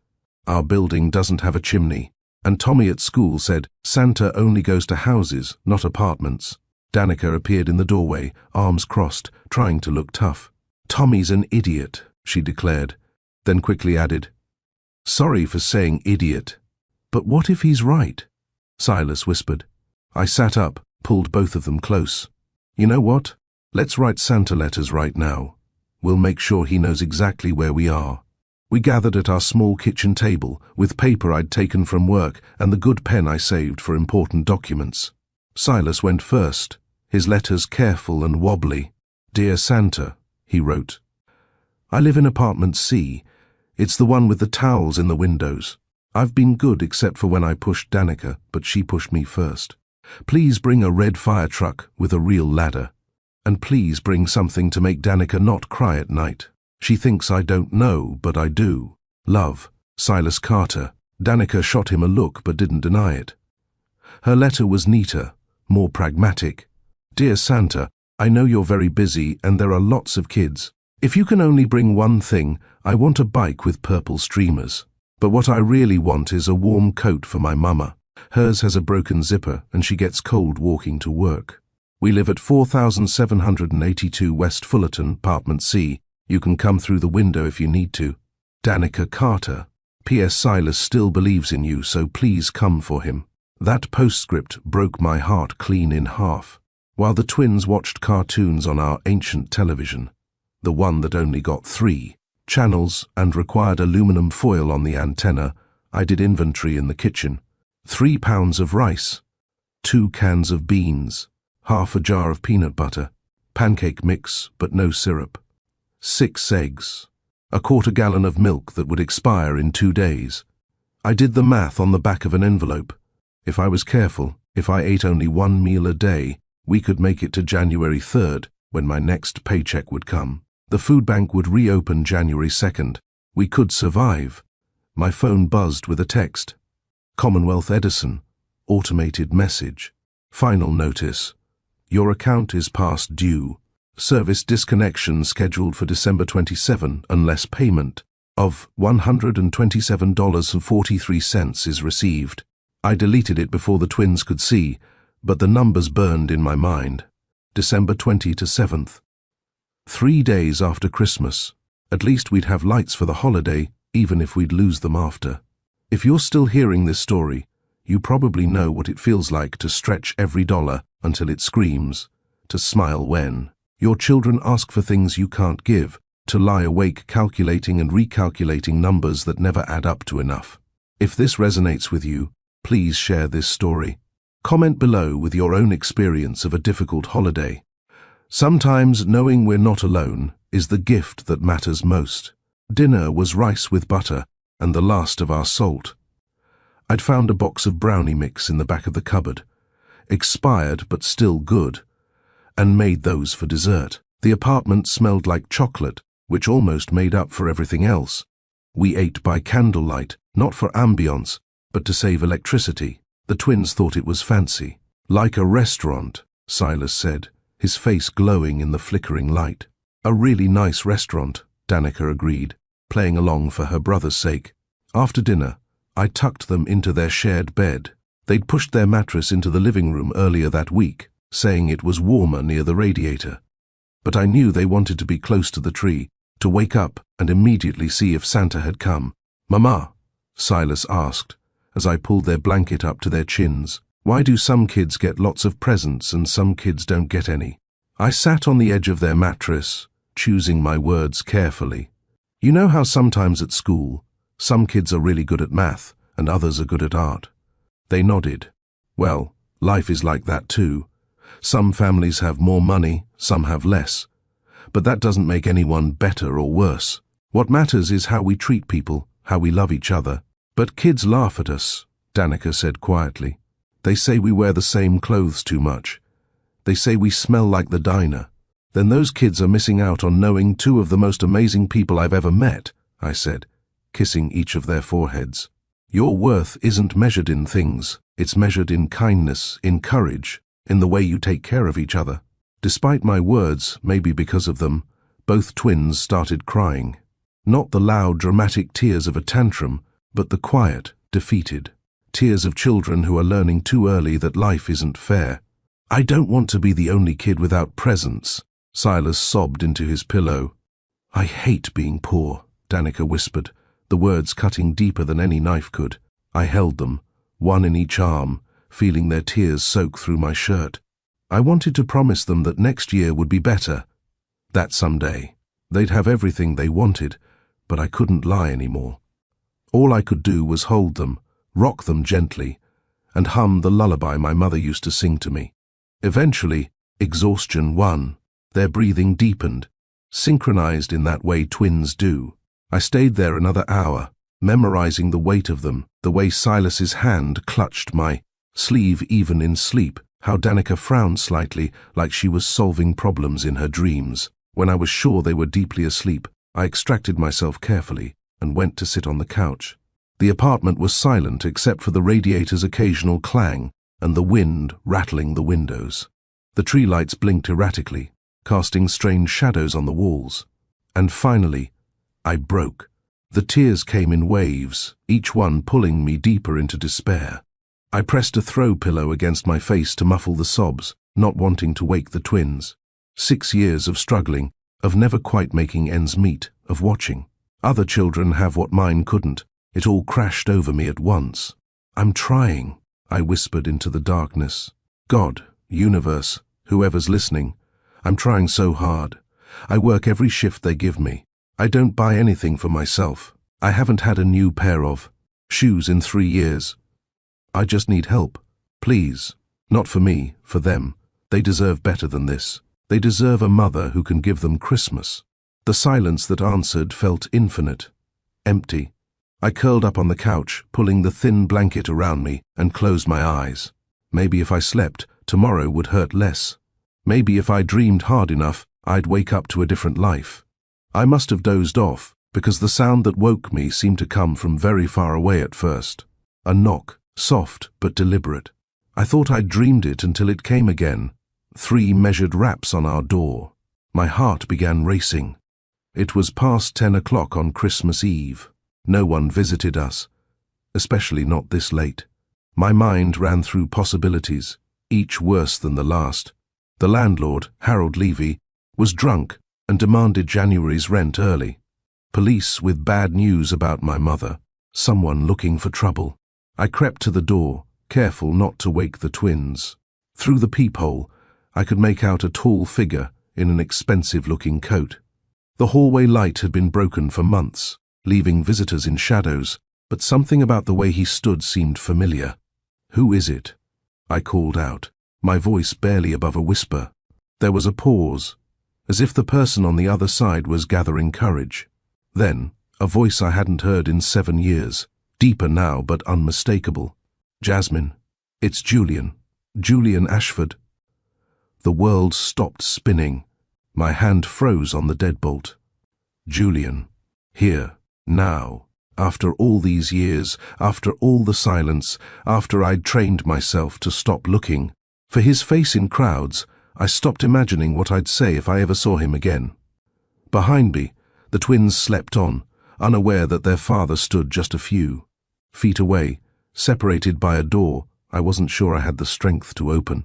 Our building doesn't have a chimney, and Tommy at school said Santa only goes to houses, not apartments." Danica appeared in the doorway, arms crossed, trying to look tough. "Tommy's an idiot," she declared, then quickly added, "Sorry for saying idiot, but what if he's right?" Silas whispered. I sat up, pulled both of them close. "You know what? Let's write Santa letters right now. We'll make sure he knows exactly where we are." We gathered at our small kitchen table, with paper I'd taken from work and the good pen I saved for important documents. Silas went first, his letters careful and wobbly. "Dear Santa," he wrote. "I live in apartment C. It's the one with the towels in the windows. I've been good except for when I pushed Danica, but she pushed me first. Please bring a red fire truck with a real ladder. And please bring something to make Danica not cry at night. She thinks I don't know, but I do. Love, Silas Carter." Danica shot him a look but didn't deny it. Her letter was neater, more pragmatic. "Dear Santa, I know you're very busy and there are lots of kids. If you can only bring one thing, I want a bike with purple streamers. But what I really want is a warm coat for my mama. Hers has a broken zipper and she gets cold walking to work. We live at 4782 West Fullerton, apartment C. You can come through the window if you need to. Danica Carter. P.S. Silas still believes in you, so please come for him." That postscript broke my heart clean in half. While the twins watched cartoons on our ancient television, the one that only got 3 channels and required aluminum foil on the antenna, I did inventory in the kitchen. 3 pounds of rice, 2 cans of beans, half a jar of peanut butter, pancake mix but no syrup, 6 eggs, a quarter gallon of milk that would expire in 2 days. I did the math on the back of an envelope. If I was careful, if I ate only 1 meal a day, we could make it to January 3rd, when my next paycheck would come. The food bank would reopen January 2nd. We could survive. My phone buzzed with a text. Commonwealth Edison. Automated message. Final notice. Your account is past due. Service disconnection scheduled for December 27 unless payment of $127.43 is received. I deleted it before the twins could see, but the numbers burned in my mind. December 20 to 7th. 3 days after Christmas. At least we'd have lights for the holiday, even if we'd lose them after. If you're still hearing this story, You probably know what it feels like to stretch every dollar until it screams, to smile when your children ask for things you can't give, to lie awake calculating and recalculating numbers that never add up to enough. If this resonates with you, please share this story. Comment below with your own experience of a difficult holiday. Sometimes knowing we're not alone is the gift that matters most. Dinner was rice with butter and the last of our salt. I'd found a box of brownie mix in the back of the cupboard, expired but still good, and made those for dessert. The apartment smelled like chocolate, which almost made up for everything else. We ate by candlelight, not for ambience, but to save electricity. The twins thought it was fancy. Like a restaurant, Silas said, his face glowing in the flickering light. A really nice restaurant, Danica agreed, playing along for her brother's sake. After dinner, I tucked them into their shared bed. They'd pushed their mattress into the living room earlier that week, saying it was warmer near the radiator. But I knew they wanted to be close to the tree, to wake up and immediately see if Santa had come. "Mama," Silas asked, as I pulled their blanket up to their chins, "why do some kids get lots of presents and some kids don't get any?" I sat on the edge of their mattress, choosing my words carefully. "You know how sometimes at school, some kids are really good at math and others are good at art?" They nodded. "Well, life is like that too. Some families have more money, some have less. But that doesn't make anyone better or worse. What matters is how we treat people, how we love each other." "But kids laugh at us," Danica said quietly. "They say we wear the same clothes too much. They say we smell like the diner." "Then those kids are missing out on knowing two of the most amazing people I've ever met," I said, kissing each of their foreheads. "Your worth isn't measured in things. It's measured in kindness, in courage, in the way you take care of each other." Despite my words, maybe because of them, both twins started crying. Not the loud, dramatic tears of a tantrum, but the quiet, defeated tears of children who are learning too early that life isn't fair. "I don't want to be the only kid without presents," Silas sobbed into his pillow. "I hate being poor," Danica whispered, the words cutting deeper than any knife could. I held them, one in each arm, feeling their tears soak through my shirt. I wanted to promise them that next year would be better, that someday they'd have everything they wanted, but I couldn't lie anymore. All I could do was hold them, rock them gently, and hum the lullaby my mother used to sing to me. Eventually, exhaustion won. Their breathing deepened, synchronized in that way twins do. I stayed there another hour, memorizing the weight of them, the way Silas's hand clutched my sleeve even in sleep, how Danica frowned slightly like she was solving problems in her dreams. When I was sure they were deeply asleep, I extracted myself carefully and went to sit on the couch. The apartment was silent except for the radiator's occasional clang and the wind rattling the windows. The tree lights blinked erratically, casting strange shadows on the walls. And finally, I broke. The tears came in waves, each one pulling me deeper into despair. I pressed a throw pillow against my face to muffle the sobs, not wanting to wake the twins. 6 years of struggling, of never quite making ends meet, of watching other children have what mine couldn't. It all crashed over me at once. "I'm trying," I whispered into the darkness. "God, universe, whoever's listening, I'm trying so hard. I work every shift they give me. I don't buy anything for myself. I haven't had a new pair of shoes in 3 years. I just need help. Please. Not for me, for them. They deserve better than this. They deserve a mother who can give them Christmas." The silence that answered felt infinite, empty. I curled up on the couch, pulling the thin blanket around me, and closed my eyes. Maybe if I slept, tomorrow would hurt less. Maybe if I dreamed hard enough, I'd wake up to a different life. I must have dozed off, because the sound that woke me seemed to come from very far away at first. A knock, soft but deliberate. I thought I'd dreamed it until it came again. 3 measured raps on our door. My heart began racing. It was past 10 o'clock on Christmas Eve. No one visited us, especially not this late. My mind ran through possibilities, each worse than the last. The landlord, Harold Levy, was drunk and demanded January's rent early. Police with bad news about my mother. Someone looking for trouble. I crept to the door, careful not to wake the twins. Through the peephole, I could make out a tall figure in an expensive-looking coat. The hallway light had been broken for months, leaving visitors in shadows, but something about the way he stood seemed familiar. "Who is it?" I called out, my voice barely above a whisper. There was a pause, as if the person on the other side was gathering courage. Then, a voice I hadn't heard in 7 years, deeper now but unmistakable. "Jasmine, it's Julian. Julian Ashford." The world stopped spinning. My hand froze on the deadbolt. Julian. Here. Now. After all these years, after all the silence, after I'd trained myself to stop looking. For his face in crowds, I stopped imagining what I'd say if I ever saw him again. Behind me, the twins slept on, unaware that their father stood just a few feet away, separated by a door I wasn't sure I had the strength to open.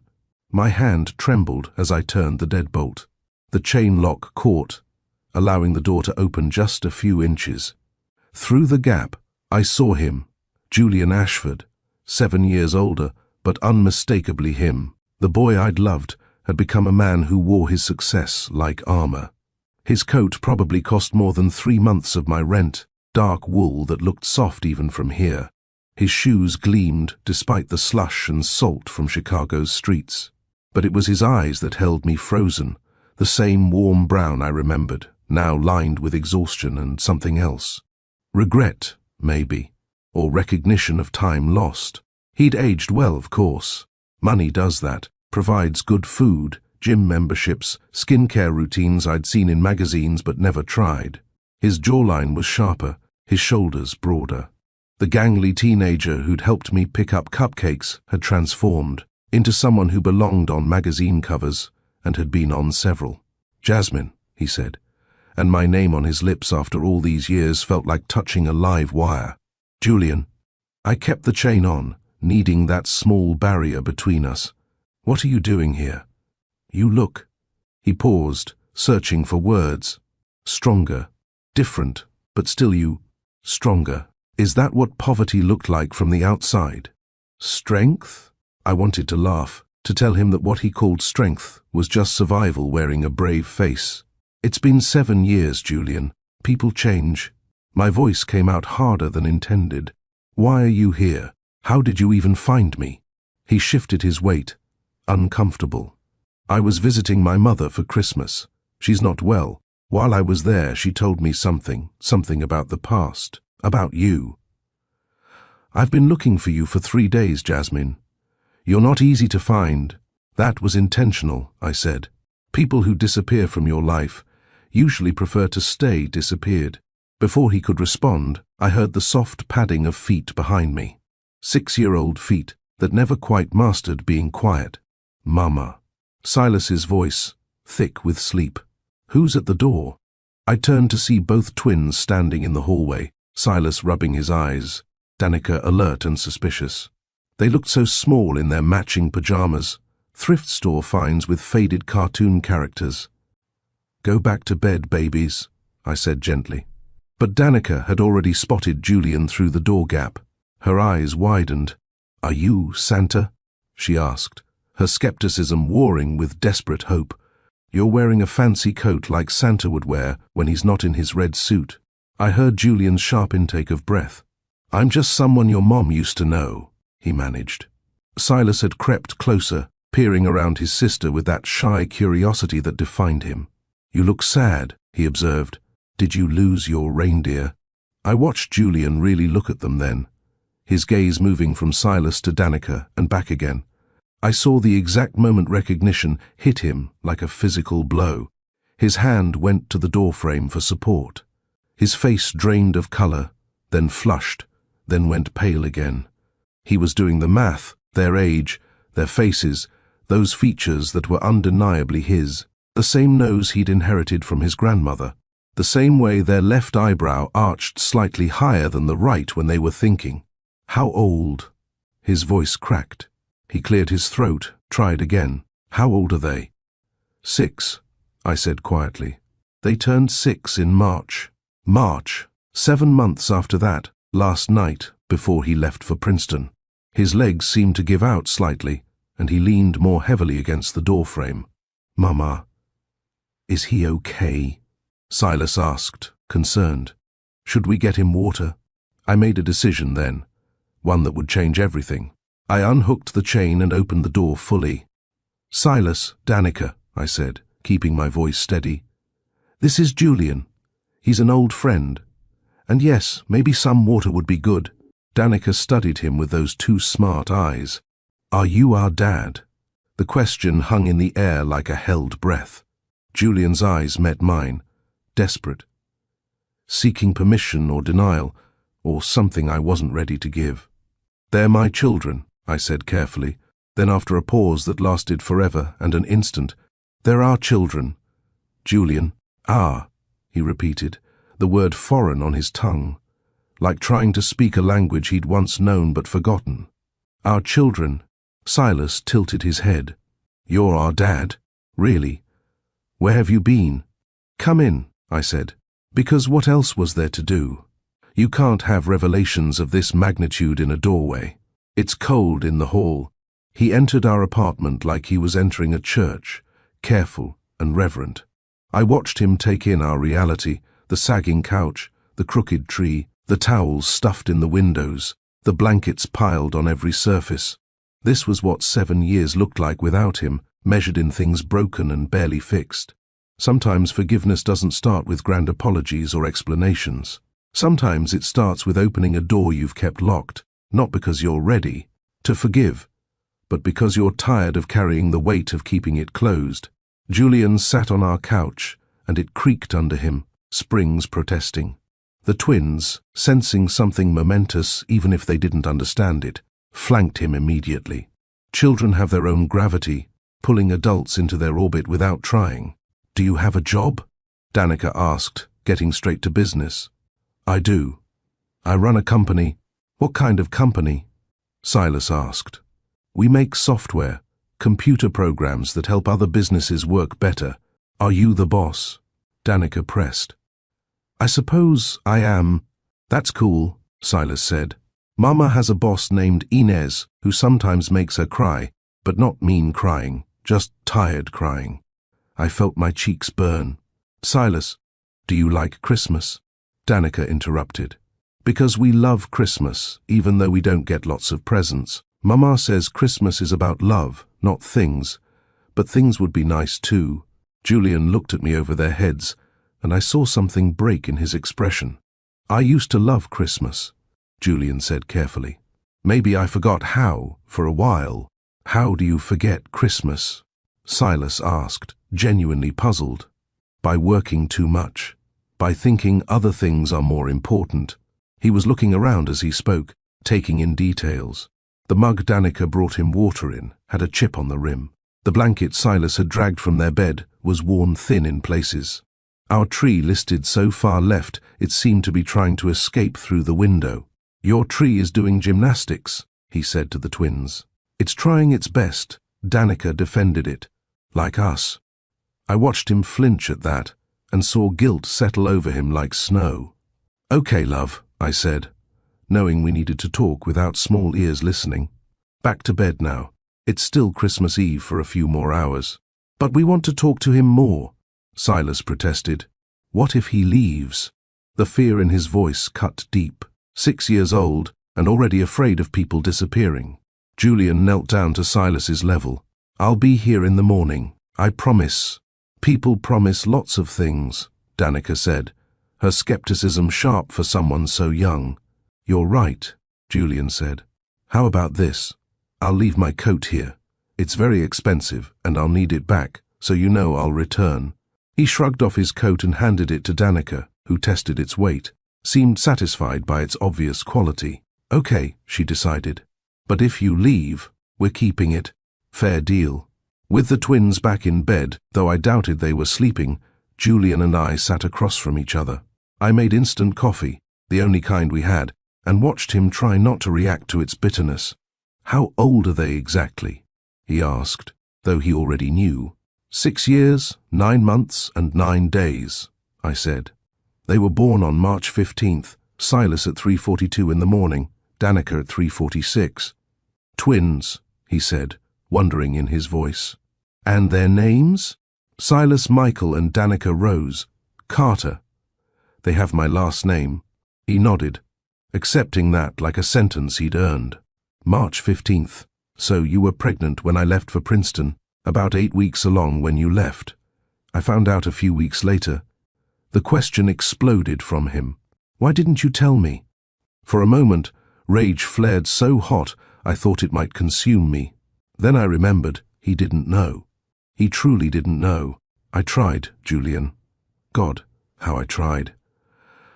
My hand trembled as I turned the deadbolt. The chain lock caught, allowing the door to open just a few inches. Through the gap, I saw him, Julian Ashford, 7 years older, but unmistakably him. The boy I'd loved had become a man who wore his success like armor. His coat probably cost more than 3 months of my rent, dark wool that looked soft even from here. His shoes gleamed despite the slush and salt from Chicago's streets. But it was his eyes that held me frozen, the same warm brown I remembered, now lined with exhaustion and something else. Regret, maybe, or recognition of time lost. He'd aged well, of course. Money does that, provides good food, gym memberships, skincare routines I'd seen in magazines but never tried. His jawline was sharper, his shoulders broader. The gangly teenager who'd helped me pick up cupcakes had transformed into someone who belonged on magazine covers and had been on several. "Jasmine," he said, and my name on his lips after all these years felt like touching a live wire. "Julian." I kept the chain on, needing that small barrier between us. "What are you doing here? You look—" He paused, searching for words. "Stronger. Different, but still you. Stronger. Is that what poverty looked like from the outside?" "Strength?" I wanted to laugh, to tell him that what he called strength was just survival wearing a brave face. "It's been 7 years, Julian. People change." My voice came out harder than intended. "Why are you here? How did you even find me?" He shifted his weight, uncomfortable. "I was visiting my mother for Christmas. She's not well. While I was there, she told me something about the past, about you. I've been looking for you for 3 days, Jasmine. You're not easy to find." "That was intentional," I said. "People who disappear from your life usually prefer to stay disappeared." Before he could respond, I heard the soft padding of feet behind me. 6-year-old feet that never quite mastered being quiet. "Mama." Silas's voice, thick with sleep. "Who's at the door?" I turned to see both twins standing in the hallway, Silas rubbing his eyes, Danica alert and suspicious. They looked so small in their matching pajamas, thrift store finds with faded cartoon characters. "Go back to bed, babies," I said gently. But Danica had already spotted Julian through the door gap. Her eyes widened. "Are you Santa?" she asked, her skepticism warring with desperate hope. "You're wearing a fancy coat like Santa would wear when he's not in his red suit." I heard Julian's sharp intake of breath. "I'm just someone your mom used to know," he managed. Silas had crept closer, peering around his sister with that shy curiosity that defined him. "You look sad," he observed. "Did you lose your reindeer?" I watched Julian really look at them then, his gaze moving from Silas to Danica and back again. I saw the exact moment recognition hit him like a physical blow. His hand went to the doorframe for support. His face drained of color, then flushed, then went pale again. He was doing the math, their age, their faces, those features that were undeniably his, the same nose he'd inherited from his grandmother, the same way their left eyebrow arched slightly higher than the right when they were thinking. "How old?" His voice cracked. He cleared his throat, tried again. "How old are they?" 6, I said quietly. "They turned 6 in March." March, 7 months after that, last night, before he left for Princeton. His legs seemed to give out slightly, and he leaned more heavily against the doorframe. "Mama, is he okay?" Silas asked, concerned. "Should we get him water?" I made a decision then, one that would change everything. I unhooked the chain and opened the door fully. "Silas, Danica," I said, keeping my voice steady. "This is Julian. He's an old friend. And yes, maybe some water would be good." Danica studied him with those two smart eyes. "Are you our dad?" The question hung in the air like a held breath. Julian's eyes met mine, desperate, seeking permission or denial, or something I wasn't ready to give. "They're my children," I said carefully. Then after a pause that lasted forever and an instant, "They're our children." "Julian, he repeated, the word foreign on his tongue, like trying to speak a language he'd once known but forgotten. "Our children." Silas tilted his head. "You're our dad? Really? Where have you been?" "Come in," I said, "because what else was there to do? You can't have revelations of this magnitude in a doorway. It's cold in the hall." He entered our apartment like he was entering a church, careful and reverent. I watched him take in our reality, the sagging couch, the crooked tree, the towels stuffed in the windows, the blankets piled on every surface. This was what 7 years looked like without him, measured in things broken and barely fixed. Sometimes forgiveness doesn't start with grand apologies or explanations. Sometimes it starts with opening a door you've kept locked, not because you're ready to forgive, but because you're tired of carrying the weight of keeping it closed. Julian sat on our couch, and it creaked under him, springs protesting. The twins, sensing something momentous even if they didn't understand it, flanked him immediately. Children have their own gravity, pulling adults into their orbit without trying. "Do you have a job?" Danica asked, getting straight to business. "I do. I run a company." "What kind of company?" Silas asked. "We make software, computer programs that help other businesses work better. Are you the boss?" Danica pressed. "I suppose I am." "That's cool," Silas said. "Mama has a boss named Inez who sometimes makes her cry, but not mean crying, just tired crying." I felt my cheeks burn. "Silas, do you like Christmas?" Danica interrupted. "Because we love Christmas, even though we don't get lots of presents. Mama says Christmas is about love, not things, but things would be nice too." Julian looked at me over their heads, and I saw something break in his expression. "I used to love Christmas," Julian said carefully. "Maybe I forgot how, for a while." "How do you forget Christmas?" Silas asked, genuinely puzzled. "By working too much. By thinking other things are more important." He was looking around as he spoke, taking in details. The mug Danica brought him water in had a chip on the rim. The blanket Silas had dragged from their bed was worn thin in places. Our tree listed so far left it seemed to be trying to escape through the window. "Your tree is doing gymnastics," he said to the twins. "It's trying its best." Danica defended it. "Like us." I watched him flinch at that and saw guilt settle over him like snow. "Okay, love," I said, knowing we needed to talk without small ears listening. "Back to bed now. It's still Christmas Eve for a few more hours." "But we want to talk to him more," Silas protested. "What if he leaves?" The fear in his voice cut deep. 6 years old and already afraid of people disappearing. Julian knelt down to Silas's level. "I'll be here in the morning. I promise." "People promise lots of things," Danica said, her skepticism sharp for someone so young. "You're right," Julian said. "How about this? I'll leave my coat here. It's very expensive and I'll need it back, so you know I'll return." He shrugged off his coat and handed it to Danica, who tested its weight, seemed satisfied by its obvious quality. "Okay," she decided. "But if you leave, we're keeping it. Fair deal." With the twins back in bed, though I doubted they were sleeping, Julian and I sat across from each other. I made instant coffee, the only kind we had, and watched him try not to react to its bitterness. "How old are they exactly?" he asked, though he already knew. 6 years, 9 months, and 9 days, I said. They were born on March 15th, Silas at 3:42 in the morning, Danica at 3:46. Twins, he said, wondering in his voice. And their names? Silas Michael and Danica Rose. Carter. They have my last name. He nodded, accepting that like a sentence he'd earned. March 15th. So you were pregnant when I left for Princeton, about 8 weeks along when you left. I found out a few weeks later. The question exploded from him. Why didn't you tell me? For a moment, rage flared so hot I thought it might consume me. Then I remembered he didn't know. He truly didn't know. I tried, Julian. God, how I tried.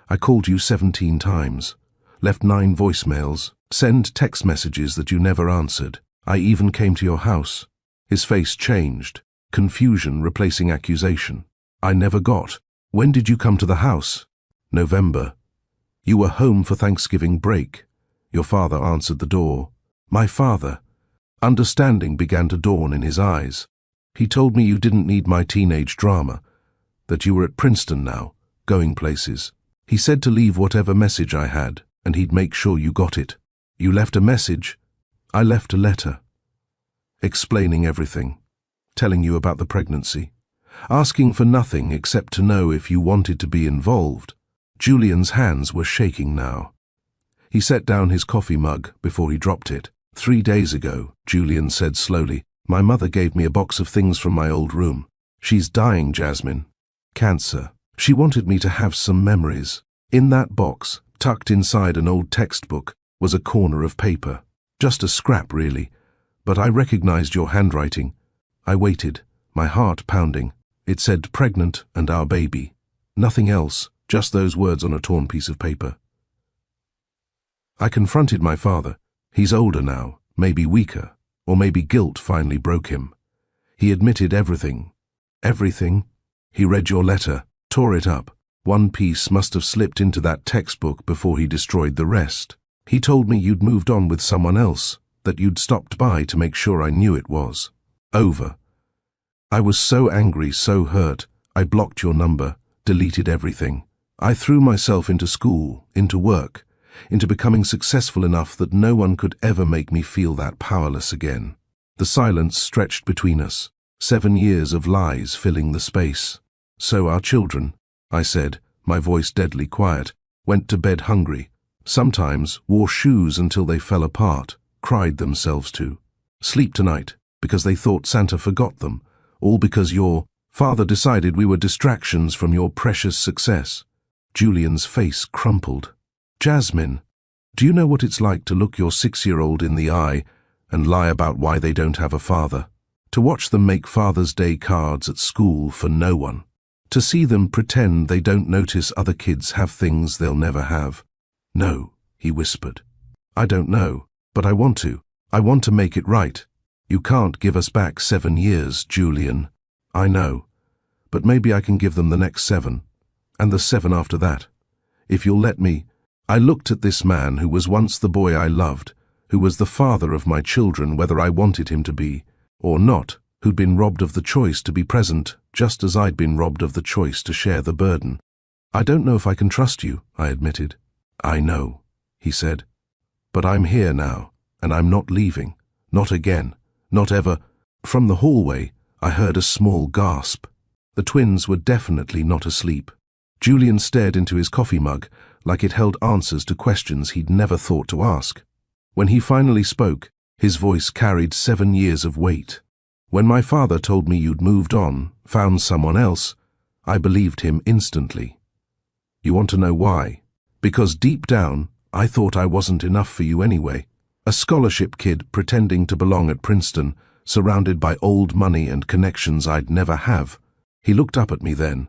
I called you 17 times, left 9 voicemails, sent text messages that you never answered. I even came to your house. His face changed, confusion replacing accusation. I never got. When did you come to the house? November. You were home for Thanksgiving break. Your father answered the door. My father. Understanding began to dawn in his eyes. He told me you didn't need my teenage drama, that you were at Princeton now, going places. He said to leave whatever message I had, and he'd make sure you got it. You left a message. I left a letter. Explaining everything. Telling you about the pregnancy. Asking for nothing except to know if you wanted to be involved. Julian's hands were shaking now. He set down his coffee mug before he dropped it. 3 days ago, Julian said slowly, my mother gave me a box of things from my old room. She's dying, Jasmine. Cancer. She wanted me to have some memories. In that box, tucked inside an old textbook, was a corner of paper. Just a scrap, really. But I recognized your handwriting. I waited, my heart pounding. It said pregnant and our baby. Nothing else, just those words on a torn piece of paper. I confronted my father. He's older now, maybe weaker, or maybe guilt finally broke him. He admitted everything. Everything. He read your letter, tore it up. One piece must have slipped into that textbook before he destroyed the rest. He told me you'd moved on with someone else, that you'd stopped by to make sure I knew it was over. I was so angry, so hurt, I blocked your number, deleted everything. I threw myself into school, into work, into becoming successful enough that no one could ever make me feel that powerless again. The silence stretched between us, 7 years of lies filling the space. So our children, I said, my voice deadly quiet, went to bed hungry, sometimes wore shoes until they fell apart, cried themselves to sleep tonight because they thought Santa forgot them, all because your father decided we were distractions from your precious success. Julian's face crumpled. Jasmine, do you know what it's like to look your 6-year-old in the eye and lie about why they don't have a father? To watch them make Father's Day cards at school for no one? To see them pretend they don't notice other kids have things they'll never have? No, he whispered. I don't know, but I want to. I want to make it right. You can't give us back 7 years, Julian. I know, but maybe I can give them the next 7, and the 7 after that. If you'll let me. I looked at this man who was once the boy I loved, who was the father of my children whether I wanted him to be, or not, who'd been robbed of the choice to be present, just as I'd been robbed of the choice to share the burden. I don't know if I can trust you, I admitted. I know, he said. But I'm here now, and I'm not leaving. Not again. Not ever. From the hallway, I heard a small gasp. The twins were definitely not asleep. Julian stared into his coffee mug, like it held answers to questions he'd never thought to ask. When he finally spoke, his voice carried 7 years of weight. When my father told me you'd moved on, found someone else, I believed him instantly. You want to know why? Because deep down, I thought I wasn't enough for you anyway. A scholarship kid pretending to belong at Princeton, surrounded by old money and connections I'd never have. He looked up at me then,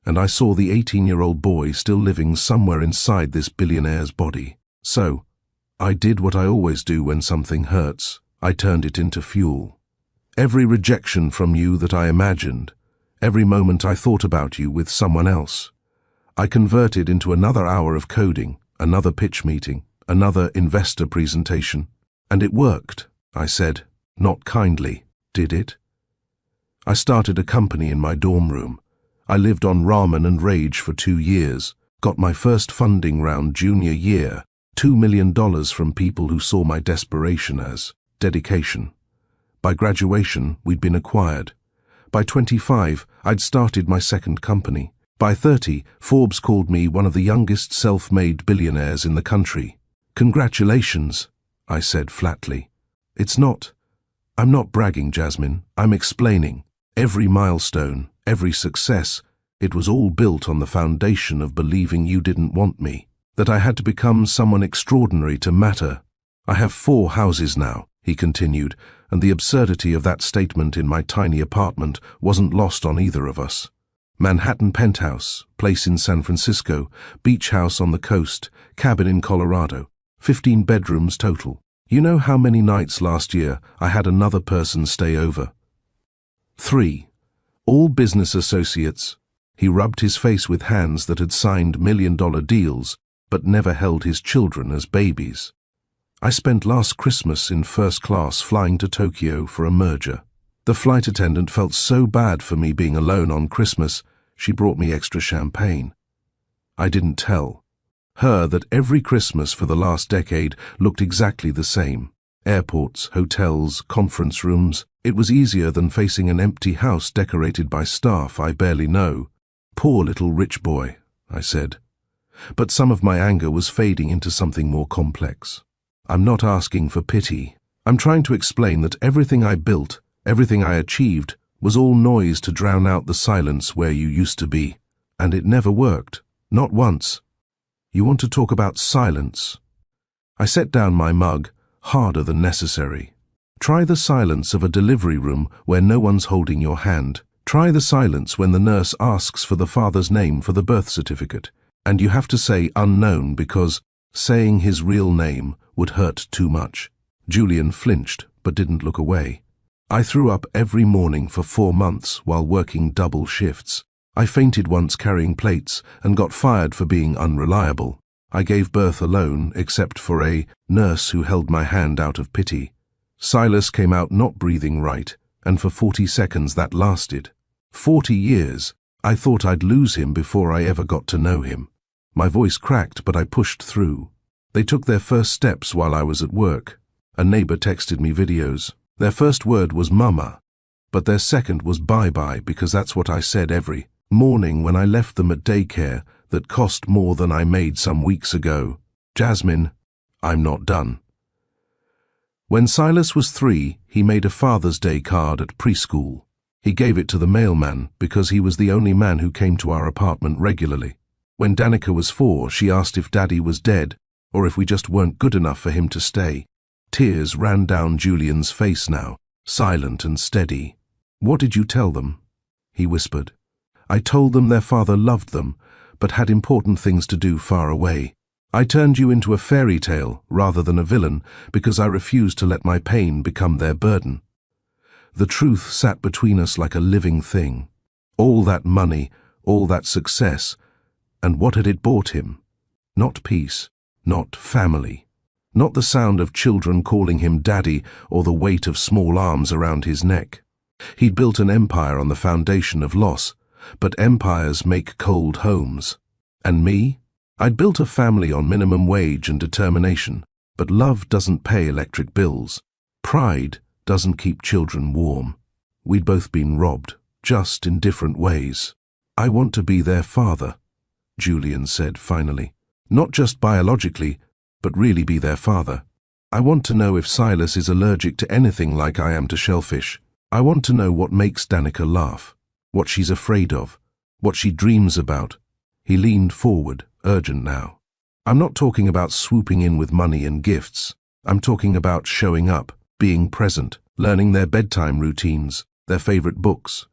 and I saw the 18-year-old boy still living somewhere inside this billionaire's body. So, I did what I always do when something hurts. I turned it into fuel. Every rejection from you that I imagined, every moment I thought about you with someone else, I converted into another hour of coding, another pitch meeting, another investor presentation. And it worked, I said, not kindly, did it? I started a company in my dorm room. I lived on ramen and rage for 2 years, got my first funding round junior year, $2 million from people who saw my desperation as dedication. By graduation, we'd been acquired. By 25, I'd started my second company. By 30, Forbes called me one of the youngest self-made billionaires in the country. Congratulations, I said flatly. I'm not bragging, Jasmine. I'm explaining. Every milestone, every success, it was all built on the foundation of believing you didn't want me, that I had to become someone extraordinary to matter. I have 4 houses now, he continued, and the absurdity of that statement in my tiny apartment wasn't lost on either of us. Manhattan penthouse, place in San Francisco, beach house on the coast, cabin in Colorado, 15 bedrooms total. You know how many nights last year I had another person stay over? 3. All business associates. He rubbed his face with hands that had signed million-dollar deals, but never held his children as babies. I spent last Christmas in first class flying to Tokyo for a merger. The flight attendant felt so bad for me being alone on Christmas, she brought me extra champagne. I didn't tell her that every Christmas for the last decade looked exactly the same. Airports, hotels, conference rooms. It was easier than facing an empty house decorated by staff I barely know. Poor little rich boy, I said. But some of my anger was fading into something more complex. I'm not asking for pity. I'm trying to explain that everything I built, everything I achieved, was all noise to drown out the silence where you used to be. And it never worked. Not once. You want to talk about silence? I set down my mug, harder than necessary. Try the silence of a delivery room where no one's holding your hand. Try the silence when the nurse asks for the father's name for the birth certificate, and you have to say unknown because saying his real name would hurt too much. Julian flinched, but didn't look away. I threw up every morning for 4 months while working double shifts. I fainted once carrying plates and got fired for being unreliable. I gave birth alone, except for a nurse who held my hand out of pity. Silas came out not breathing right, and for 40 seconds that lasted. 40 years. I thought I'd lose him before I ever got to know him. My voice cracked, but I pushed through. They took their first steps while I was at work. A neighbor texted me videos. Their first word was mama, but their second was bye-bye because that's what I said every morning when I left them at daycare that cost more than I made some weeks ago. Jasmine, I'm not done. When Silas was 3, he made a Father's Day card at preschool. He gave it to the mailman because he was the only man who came to our apartment regularly. When Danica was 4, she asked if Daddy was dead or if we just weren't good enough for him to stay. Tears ran down Julian's face now, silent and steady. What did you tell them? He whispered. I told them their father loved them, but had important things to do far away. I turned you into a fairy tale rather than a villain because I refused to let my pain become their burden. The truth sat between us like a living thing. All that money, all that success, and what had it bought him? Not peace, not family, not the sound of children calling him daddy or the weight of small arms around his neck. He'd built an empire on the foundation of loss, but empires make cold homes. And me? I'd built a family on minimum wage and determination, but love doesn't pay electric bills. Pride doesn't keep children warm. We'd both been robbed, just in different ways. I want to be their father, Julian said finally. Not just biologically, but really be their father. I want to know if Silas is allergic to anything like I am to shellfish. I want to know what makes Danica laugh, what she's afraid of, what she dreams about. He leaned forward, urgent now. I'm not talking about swooping in with money and gifts. I'm talking about showing up, being present, learning their bedtime routines, their favorite books.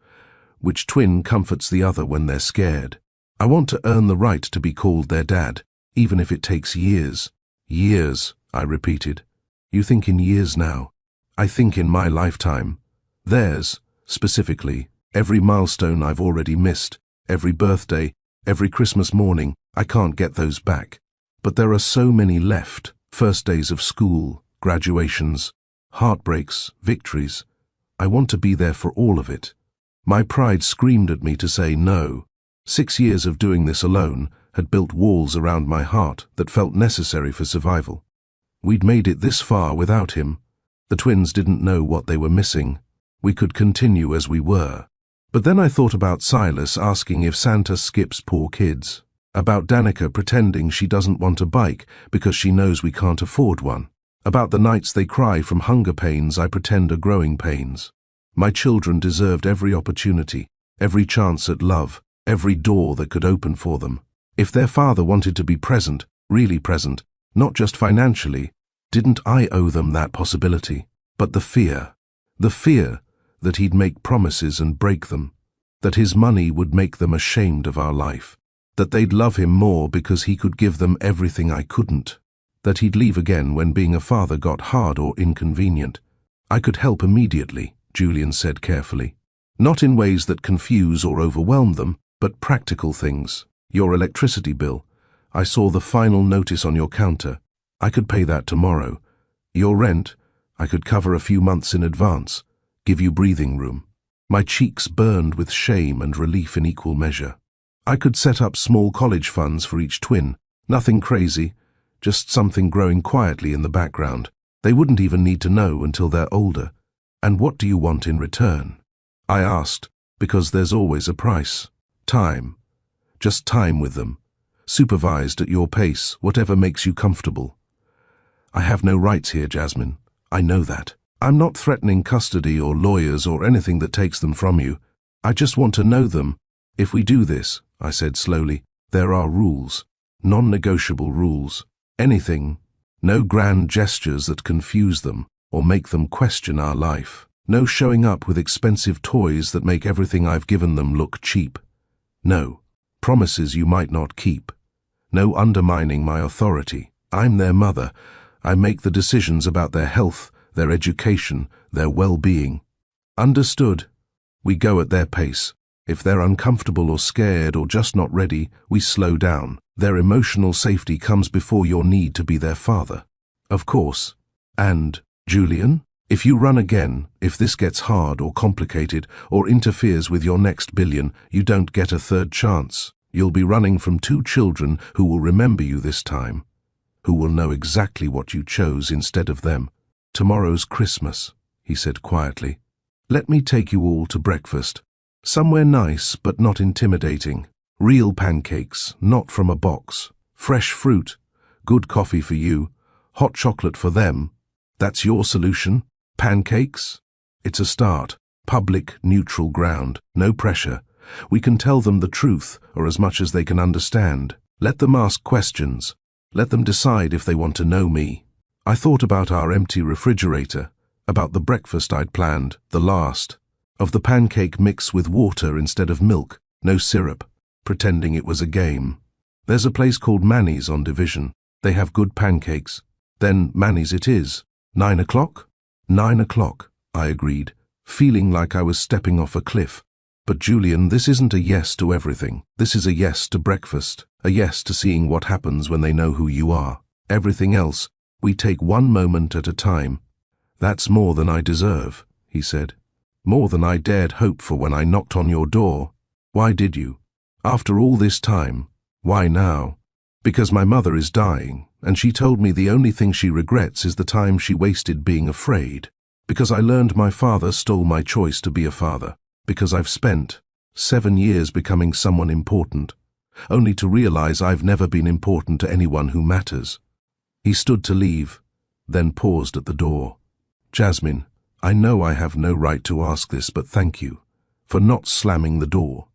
Which twin comforts the other when they're scared? I want to earn the right to be called their dad, even if it takes years. Years, I repeated. You think in years now. I think in my lifetime. Theirs, specifically, every milestone I've already missed, every birthday, every Christmas morning, I can't get those back. But there are so many left. First days of school, graduations, heartbreaks, victories. I want to be there for all of it. My pride screamed at me to say no. 6 years of doing this alone had built walls around my heart that felt necessary for survival. We'd made it this far without him. The twins didn't know what they were missing. We could continue as we were. But then I thought about Silas asking if Santa skips poor kids, about Danica pretending she doesn't want a bike because she knows we can't afford one, about the nights they cry from hunger pains I pretend are growing pains. My children deserved every opportunity, every chance at love, every door that could open for them. If their father wanted to be present, really present, not just financially, didn't I owe them that possibility? But the fear that he'd make promises and break them, that his money would make them ashamed of our life, that they'd love him more because he could give them everything I couldn't, that he'd leave again when being a father got hard or inconvenient. I could help immediately, Julian said carefully. Not in ways that confuse or overwhelm them, but practical things. Your electricity bill. I saw the final notice on your counter. I could pay that tomorrow. Your rent. I could cover a few months in advance. Give you breathing room. My cheeks burned with shame and relief in equal measure. I could set up small college funds for each twin. Nothing crazy, just something growing quietly in the background. They wouldn't even need to know until they're older. And what do you want in return? I asked, because there's always a price. Time. Just time with them. Supervised at your pace, whatever makes you comfortable. I have no rights here, Jasmine. I know that. I'm not threatening custody or lawyers or anything that takes them from you. I just want to know them. If we do this, I said slowly, there are rules. Non-negotiable rules. Anything. No grand gestures that confuse them or make them question our life. No showing up with expensive toys that make everything I've given them look cheap. No. Promises you might not keep. No undermining my authority. I'm their mother. I make the decisions about their health, their education, their well-being. Understood. We go at their pace. If they're uncomfortable or scared or just not ready, we slow down. Their emotional safety comes before your need to be their father. Of course. And, Julian, if you run again, if this gets hard or complicated or interferes with your next billion, you don't get a third chance. You'll be running from two children who will remember you this time, who will know exactly what you chose instead of them. Tomorrow's Christmas, he said quietly. Let me take you all to breakfast. Somewhere nice but not intimidating. Real pancakes, not from a box. Fresh fruit. Good coffee for you. Hot chocolate for them. That's your solution? Pancakes? It's a start. Public, neutral ground. No pressure. We can tell them the truth, or as much as they can understand. Let them ask questions. Let them decide if they want to know me. I thought about our empty refrigerator, about the breakfast I'd planned, the last, of the pancake mix with water instead of milk, no syrup, pretending it was a game. There's a place called Manny's on Division. They have good pancakes. Then Manny's it is. 9 o'clock? 9 o'clock, I agreed, feeling like I was stepping off a cliff. But Julian, this isn't a yes to everything. This is a yes to breakfast, a yes to seeing what happens when they know who you are. Everything else, we take one moment at a time. That's more than I deserve, he said. More than I dared hope for when I knocked on your door. Why did you? After all this time, why now? Because my mother is dying, and she told me the only thing she regrets is the time she wasted being afraid. Because I learned my father stole my choice to be a father. Because I've spent 7 years becoming someone important, only to realize I've never been important to anyone who matters. He stood to leave, then paused at the door. Jasmine, I know I have no right to ask this, but thank you for not slamming the door,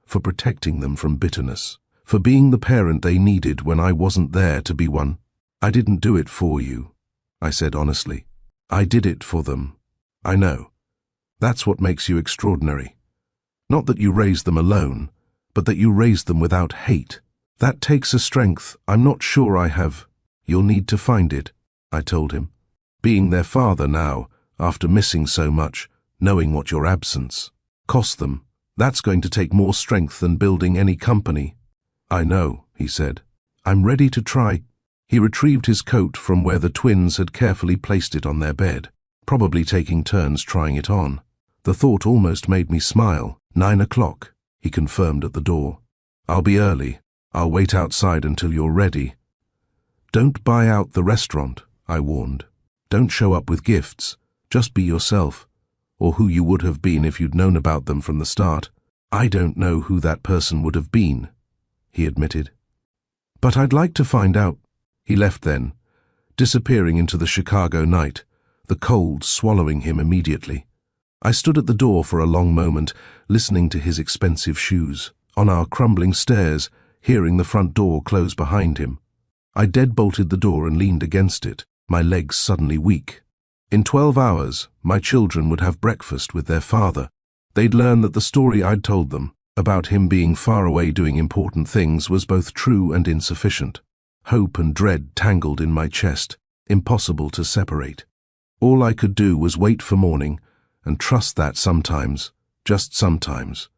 for protecting them from bitterness, for being the parent they needed when I wasn't there to be one. I didn't do it for you, I said honestly. I did it for them. I know. That's what makes you extraordinary. Not that you raised them alone, but that you raised them without hate. That takes a strength I'm not sure I have. You'll need to find it, I told him. Being their father now, after missing so much, knowing what your absence cost them, that's going to take more strength than building any company. I know, he said. I'm ready to try. He retrieved his coat from where the twins had carefully placed it on their bed, probably taking turns trying it on. The thought almost made me smile. 9 o'clock, he confirmed at the door. I'll be early. I'll wait outside until you're ready. Don't buy out the restaurant, I warned. Don't show up with gifts. Just be yourself, or who you would have been if you'd known about them from the start. I don't know who that person would have been, he admitted. But I'd like to find out. He left then, disappearing into the Chicago night, the cold swallowing him immediately. I stood at the door for a long moment, listening to his expensive shoes, on our crumbling stairs, hearing the front door close behind him. I deadbolted the door and leaned against it, my legs suddenly weak. In 12 hours, my children would have breakfast with their father. They'd learn that the story I'd told them, about him being far away doing important things, was both true and insufficient. Hope and dread tangled in my chest, impossible to separate. All I could do was wait for morning, and trust that sometimes, just sometimes,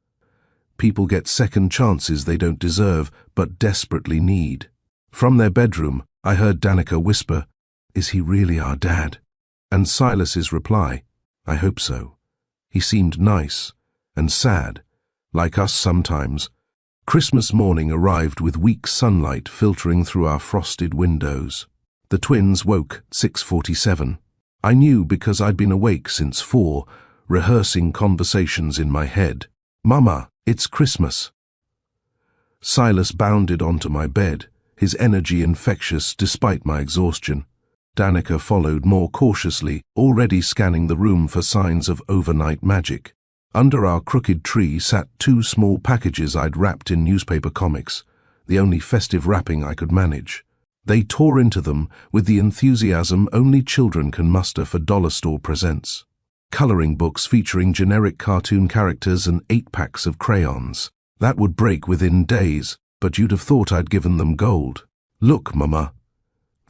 people get second chances they don't deserve but desperately need. From their bedroom, I heard Danica whisper, "Is he really our dad?" And Silas's reply, "I hope so." He seemed nice and sad, like us sometimes. Christmas morning arrived with weak sunlight filtering through our frosted windows. The twins woke at 6:47. I knew because I'd been awake since 4, rehearsing conversations in my head. "Mama, it's Christmas." Silas bounded onto my bed, his energy infectious despite my exhaustion. Danica followed more cautiously, already scanning the room for signs of overnight magic. Under our crooked tree sat 2 small packages I'd wrapped in newspaper comics, the only festive wrapping I could manage. They tore into them with the enthusiasm only children can muster for dollar store presents. Coloring books featuring generic cartoon characters and 8 packs of crayons. That would break within days, but you'd have thought I'd given them gold. "Look, Mama.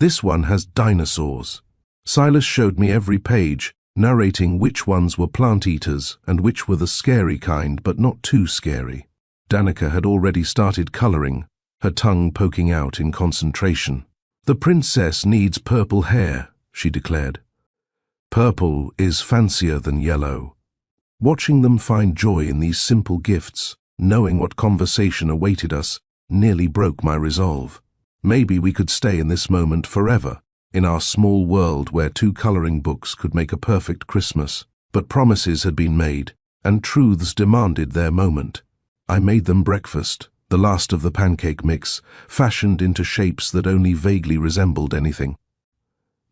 This one has dinosaurs." Silas showed me every page, narrating which ones were plant-eaters and which were the scary kind but not too scary. Danica had already started coloring, her tongue poking out in concentration. "The princess needs purple hair," she declared. "Purple is fancier than yellow." Watching them find joy in these simple gifts, knowing what conversation awaited us, nearly broke my resolve. Maybe we could stay in this moment forever, in our small world where 2 coloring books could make a perfect Christmas. But promises had been made, and truths demanded their moment. I made them breakfast, the last of the pancake mix, fashioned into shapes that only vaguely resembled anything.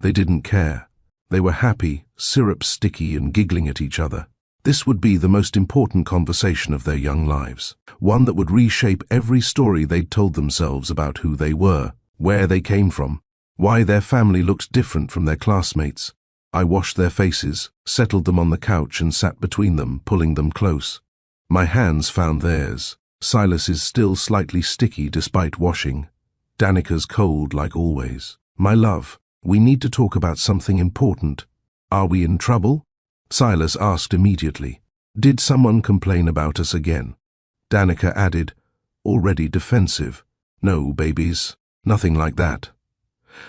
They didn't care. They were happy, syrup-sticky and giggling at each other. This would be the most important conversation of their young lives, one that would reshape every story they'd told themselves about who they were, where they came from, why their family looked different from their classmates. I washed their faces, settled them on the couch and sat between them, pulling them close. My hands found theirs. Silas's still slightly sticky despite washing. Danica's cold like always. "My love, we need to talk about something important. Are we in trouble?" Silas asked immediately. "Did someone complain about us again?" Danica added, already defensive. "No, babies, nothing like that.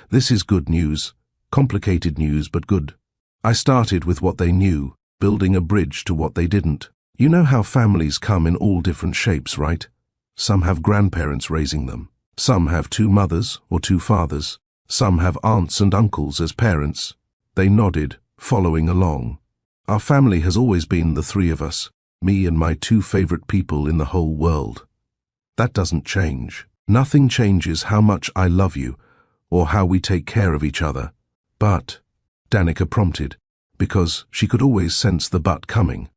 This is good news, complicated news but good." I started with what they knew, building a bridge to what they didn't. You know how families come in all different shapes, right? Some have grandparents raising them. Some have 2 mothers or 2 fathers. Some have aunts and uncles as parents. They nodded, following along. Our family has always been the 3 of us, me and my 2 favorite people in the whole world. That doesn't change. Nothing changes how much I love you or how we take care of each other. But, Danica prompted, because she could always sense the but coming.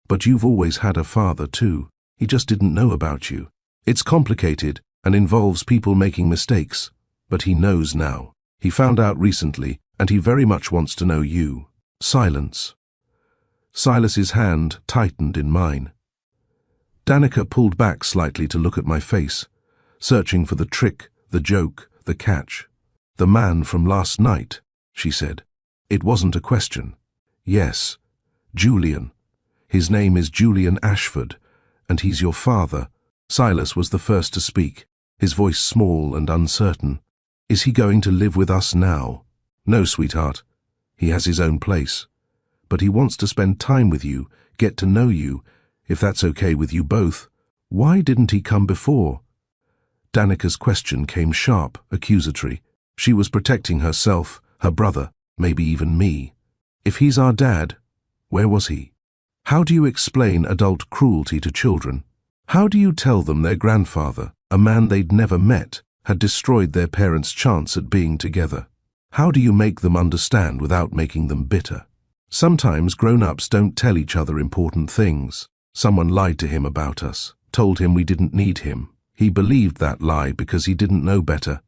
"But you've always had a father too. He just didn't know about you. It's complicated and involves people making mistakes, but he knows now. He found out recently, and he very much wants to know you." Silence. Silas's hand tightened in mine. Danica pulled back slightly to look at my face, searching for the trick, the joke, the catch. "The man from last night," she said. It wasn't a question. "Yes, Julian. His name is Julian Ashford, and he's your father." Silas was the first to speak, his voice small and uncertain. "Is he going to live with us now?" "No, sweetheart. He has his own place. But he wants to spend time with you, get to know you, if that's okay with you both. Why didn't he come before?" Danica's question came sharp, accusatory. She was protecting herself, her brother, maybe even me. If he's our dad, where was he? How do you explain adult cruelty to children? How do you tell them their grandfather, a man they'd never met, had destroyed their parents' chance at being together? How do you make them understand without making them bitter? Sometimes grown-ups don't tell each other important things. Someone lied to him about us, told him we didn't need him. He believed that lie because he didn't know better.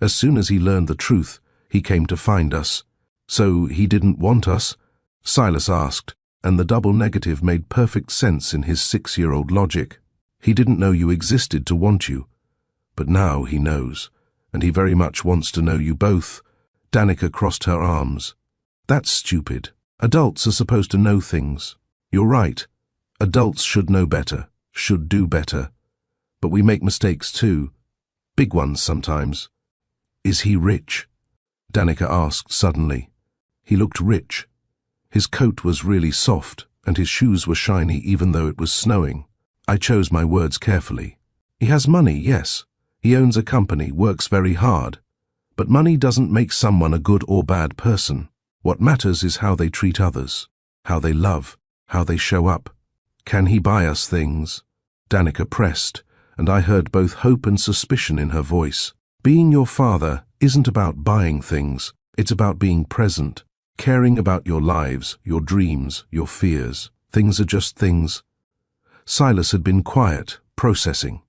As soon as he learned the truth, he came to find us. So he didn't want us? Silas asked, and the double negative made perfect sense in his 6-year-old logic. He didn't know you existed to want you. But now he knows, and he very much wants to know you both. Danica crossed her arms. That's stupid. Adults are supposed to know things. You're right. Adults should know better, should do better. But we make mistakes too. Big ones sometimes. Is he rich? Danica asked suddenly. He looked rich. His coat was really soft, and his shoes were shiny even though it was snowing. I chose my words carefully. He has money, yes. He owns a company, works very hard. But money doesn't make someone a good or bad person. What matters is how they treat others, how they love, how they show up. Can he buy us things? Danica pressed, and I heard both hope and suspicion in her voice. Being your father isn't about buying things. It's about being present, caring about your lives, your dreams, your fears. Things are just things. Silas had been quiet, processing.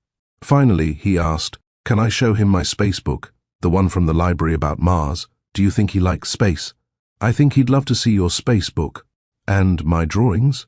Finally, he asked, "Can I show him my space book, the one from the library about Mars? Do you think he likes space?" "I think he'd love to see your space book." "And my drawings?"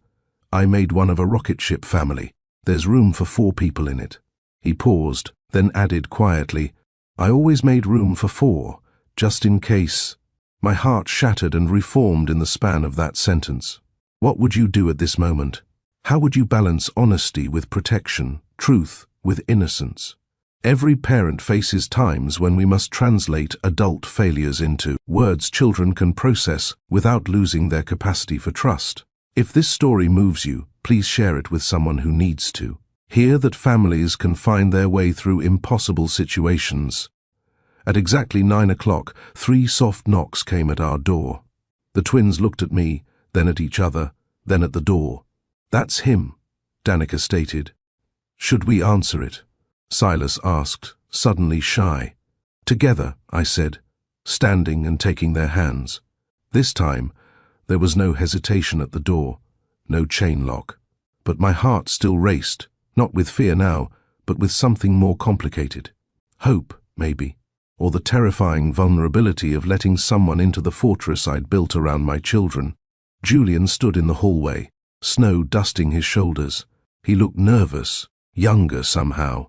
"I made one of a rocket ship family. There's room for 4 people in it." He paused, then added quietly, "I always made room for 4, just in case." My heart shattered and reformed in the span of that sentence. What would you do at this moment? How would you balance honesty with protection, truth with innocence? Every parent faces times when we must translate adult failures into words children can process without losing their capacity for trust. If this story moves you, please share it with someone who needs to. Hear that families can find their way through impossible situations. At exactly 9 o'clock, 3 soft knocks came at our door. The twins looked at me, then at each other, then at the door. "That's him," Danica stated. "Should we answer it?" Silas asked, suddenly shy. "Together," I said, standing and taking their hands. This time, there was no hesitation at the door, no chain lock. But my heart still raced, not with fear now, but with something more complicated. Hope, maybe, or the terrifying vulnerability of letting someone into the fortress I'd built around my children. Julian stood in the hallway, snow dusting his shoulders. He looked nervous, younger somehow,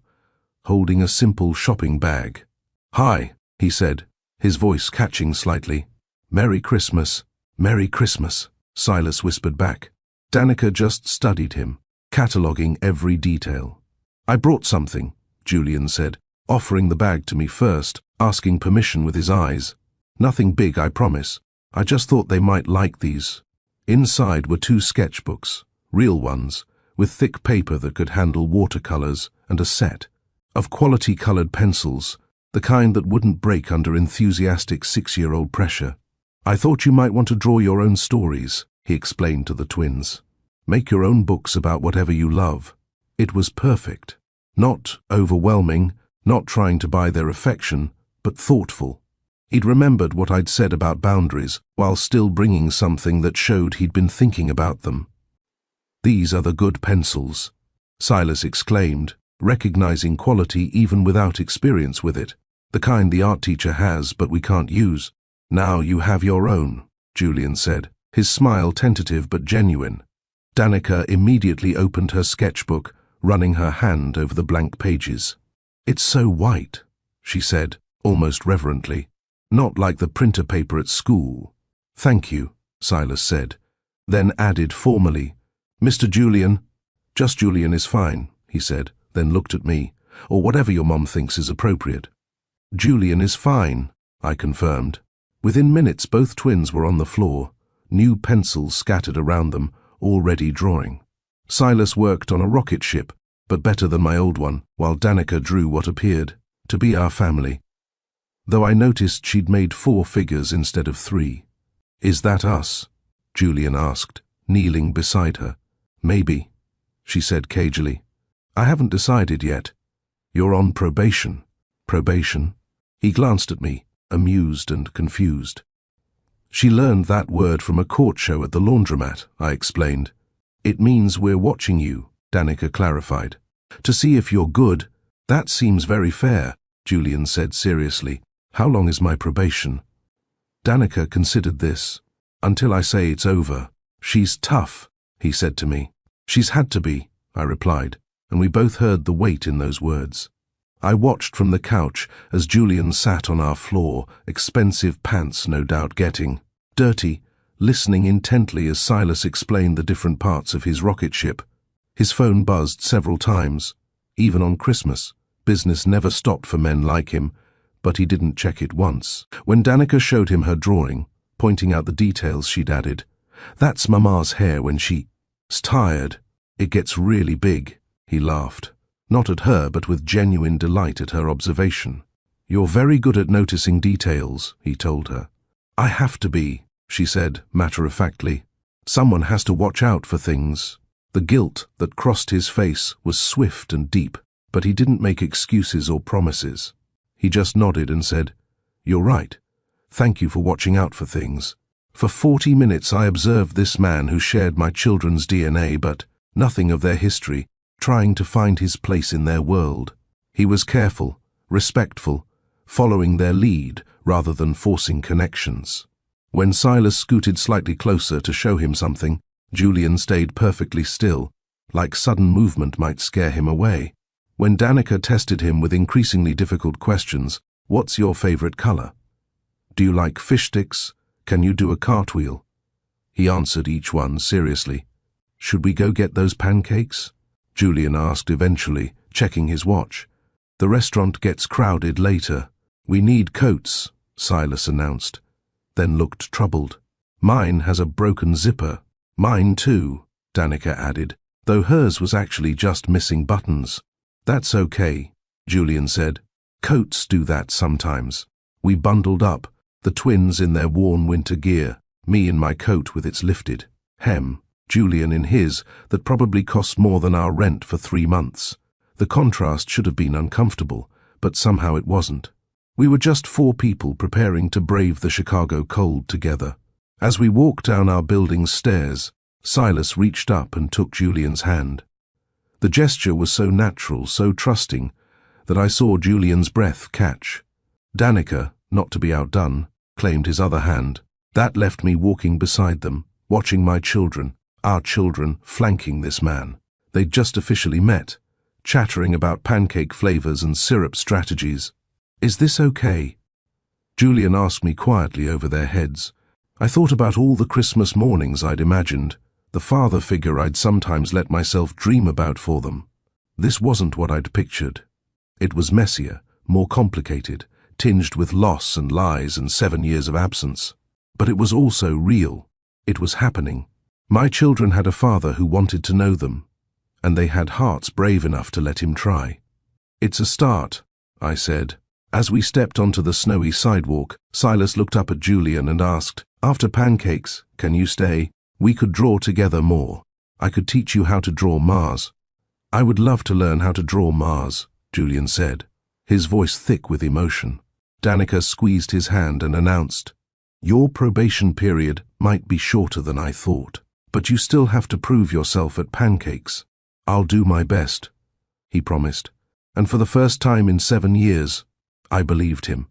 holding a simple shopping bag. "Hi," he said, his voice catching slightly. "Merry Christmas, Merry Christmas," Silas whispered back. Danica just studied him, cataloguing every detail. "I brought something," Julian said, offering the bag to me first, asking permission with his eyes. "Nothing big, I promise. I just thought they might like these." Inside were 2 sketchbooks, real ones, with thick paper that could handle watercolors, and a set of quality-colored pencils, the kind that wouldn't break under enthusiastic 6-year-old pressure. "I thought you might want to draw your own stories," he explained to the twins. "Make your own books about whatever you love." It was perfect. Not overwhelming, not trying to buy their affection, but thoughtful. He'd remembered what I'd said about boundaries, while still bringing something that showed he'd been thinking about them. "These are the good pencils," Silas exclaimed, recognizing quality even without experience with it. "The kind the art teacher has, but we can't use." "Now you have your own," Julian said, his smile tentative but genuine. Danica immediately opened her sketchbook, running her hand over the blank pages. "It's so white," she said, almost reverently. "Not like the printer paper at school." "Thank you," Silas said, then added formally, "Mr. Julian." "Just Julian is fine," he said, then looked at me, "or whatever your mom thinks is appropriate." "Julian is fine," I confirmed. Within minutes, both twins were on the floor, new pencils scattered around them, already drawing. Silas worked on a rocket ship, but better than my old one, while Danica drew what appeared to be our family. Though I noticed she'd made 4 figures instead of 3. "Is that us?" Julian asked, kneeling beside her. "Maybe," she said cagily. "I haven't decided yet." "You're on probation." "Probation?" He glanced at me, amused and confused. "She learned that word from a court show at the laundromat," I explained. "It means we're watching you," Danica clarified. "To see if you're good." "That seems very fair," Julian said seriously. "How long is my probation?" Danica considered this. "Until I say it's over." "She's tough," he said to me. "She's had to be," I replied, and we both heard the weight in those words. I watched from the couch as Julian sat on our floor, expensive pants no doubt getting dirty, listening intently as Silas explained the different parts of his rocket ship. His phone buzzed several times. Even on Christmas, business never stopped for men like him, but he didn't check it once. When Danica showed him her drawing, pointing out the details she'd added, "That's Mama's hair when she's tired. It gets really big," he laughed. Not at her, but with genuine delight at her observation. "You're very good at noticing details," he told her. "I have to be," she said matter-of-factly. "Someone has to watch out for things." The guilt that crossed his face was swift and deep, but he didn't make excuses or promises. He just nodded and said, "You're right. Thank you for watching out for things." For 40 minutes I observed this man who shared my children's DNA, but nothing of their history, trying to find his place in their world. He was careful, respectful, following their lead rather than forcing connections. When Silas scooted slightly closer to show him something, Julian stayed perfectly still, like sudden movement might scare him away. When Danica tested him with increasingly difficult questions, "What's your favorite color? Do you like fish sticks? Can you do a cartwheel?" He answered each one seriously. "Should we go get those pancakes?" Julian asked eventually, checking his watch. "The restaurant gets crowded later." "We need coats," Silas announced, then looked troubled. "Mine has a broken zipper." "Mine too," Danica added, though hers was actually just missing buttons. "That's okay," Julian said. "Coats do that sometimes." We bundled up, the twins in their worn winter gear, me in my coat with its lifted hem, Julian in his that probably cost more than our rent for 3 months. The contrast should have been uncomfortable, but somehow it wasn't. We were just 4 people preparing to brave the Chicago cold together. As we walked down our building's stairs, Silas reached up and took Julian's hand. The gesture was so natural, so trusting, that I saw Julian's breath catch. Danica, not to be outdone, claimed his other hand. That left me walking beside them, watching my children, our children, flanking this man. They'd just officially met, chattering about pancake flavors and syrup strategies. "Is this okay?" Julian asked me quietly over their heads. I thought about all the Christmas mornings I'd imagined, the father figure I'd sometimes let myself dream about for them. This wasn't what I'd pictured. It was messier, more complicated, tinged with loss and lies and 7 years of absence. But it was also real. It was happening. My children had a father who wanted to know them, and they had hearts brave enough to let him try. "It's a start," I said. As we stepped onto the snowy sidewalk, Silas looked up at Julian and asked, "After pancakes, can you stay? We could draw together more. I could teach you how to draw Mars." "I would love to learn how to draw Mars," Julian said, his voice thick with emotion. Danica squeezed his hand and announced, "Your probation period might be shorter than I thought, but you still have to prove yourself at pancakes." "I'll do my best," he promised, and for the first time in 7 years, I believed him.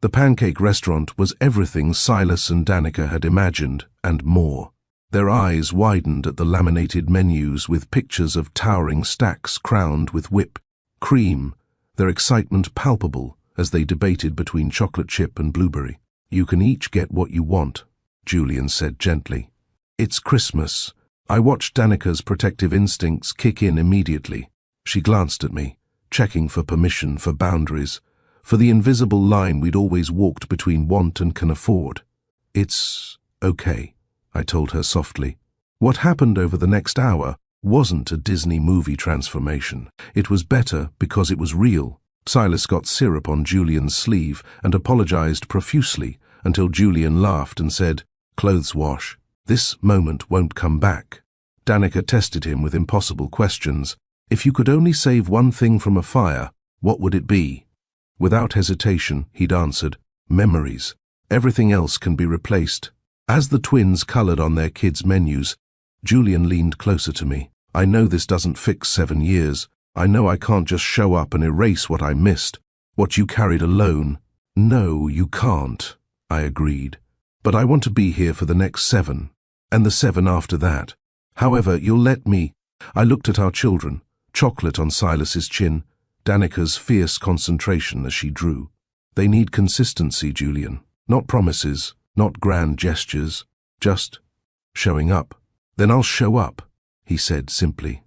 The pancake restaurant was everything Silas and Danica had imagined, and more. Their eyes widened at the laminated menus with pictures of towering stacks crowned with whipped cream, their excitement palpable as they debated between chocolate chip and blueberry. "You can each get what you want," Julian said gently. "It's Christmas." I watched Danica's protective instincts kick in immediately. She glanced at me, checking for permission, for boundaries, for the invisible line we'd always walked between want and can afford. "It's okay," I told her softly. What happened over the next hour wasn't a Disney movie transformation. It was better because it was real. Silas got syrup on Julian's sleeve and apologized profusely until Julian laughed and said, clothes wash. This moment won't come back. Danica tested him with impossible questions. If you could only save one thing from a fire, what would it be? Without hesitation, he'd answered, memories. Everything else can be replaced. As the twins colored on their kids' menus, Julian leaned closer to me. I know this doesn't fix 7 years. I know I can't just show up and erase what I missed, what you carried alone. No, you can't, I agreed. But I want to be here for the next 7, and the 7 after that. However, you'll let me. I looked at our children, chocolate on Silas's chin, Danica's fierce concentration as she drew. They need consistency, Julian. Not promises, not grand gestures, just showing up. Then I'll show up, he said simply.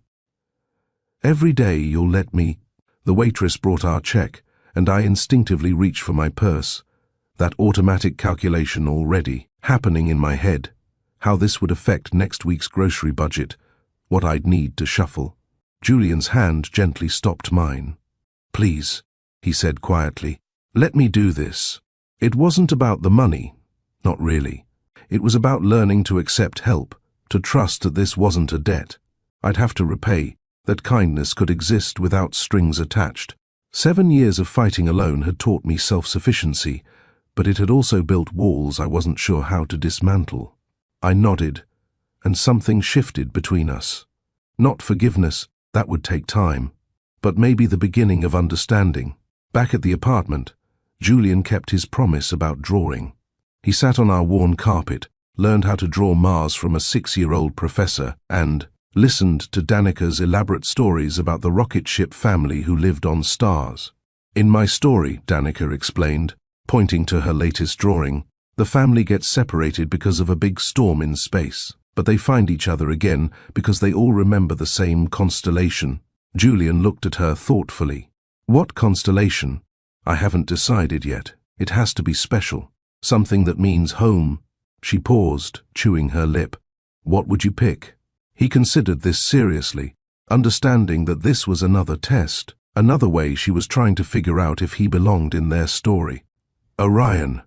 Every day you'll let me. The waitress brought our check, and I instinctively reached for my purse. That automatic calculation already happening in my head. How this would affect next week's grocery budget, what I'd need to shuffle. Julian's hand gently stopped mine. Please, he said quietly, let me do this. It wasn't about the money, not really. It was about learning to accept help, to trust that this wasn't a debt I'd have to repay, that kindness could exist without strings attached. 7 years of fighting alone had taught me self-sufficiency, but it had also built walls I wasn't sure how to dismantle. I nodded, and something shifted between us. Not forgiveness, that would take time, but maybe the beginning of understanding. Back at the apartment, Julian kept his promise about drawing. He sat on our worn carpet, learned how to draw Mars from a 6-year-old professor, and listened to Danica's elaborate stories about the rocket ship family who lived on stars. In my story, Danica explained, pointing to her latest drawing, the family gets separated because of a big storm in space, but they find each other again because they all remember the same constellation. Julian looked at her thoughtfully. What constellation? I haven't decided yet. It has to be special. Something that means home. She paused, chewing her lip. What would you pick? He considered this seriously, understanding that this was another test, another way she was trying to figure out if he belonged in their story. Orion,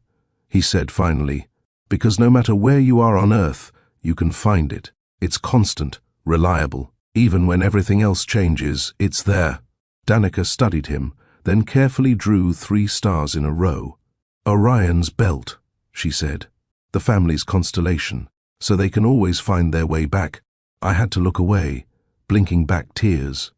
he said finally, because no matter where you are on Earth, you can find it. It's constant, reliable. Even when everything else changes, it's there. Danica studied him, then carefully drew 3 stars in a row. Orion's belt, she said. The family's constellation, so they can always find their way back. I had to look away, blinking back tears.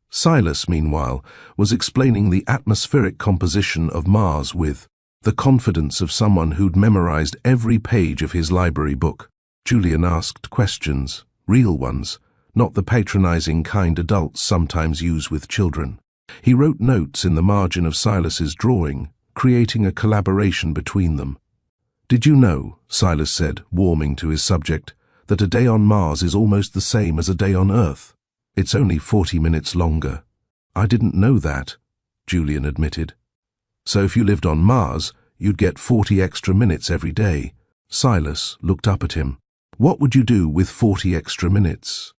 Silas, meanwhile, was explaining the atmospheric composition of Mars with the confidence of someone who'd memorized every page of his library book. Julian asked questions, real ones, not the patronizing kind adults sometimes use with children. He wrote notes in the margin of Silas's drawing, creating a collaboration between them. Did you know, Silas said, warming to his subject, that a day on Mars is almost the same as a day on Earth? It's only 40 minutes longer. I didn't know that, Julian admitted. So if you lived on Mars, you'd get 40 extra minutes every day. Silas looked up at him. What would you do with 40 extra minutes?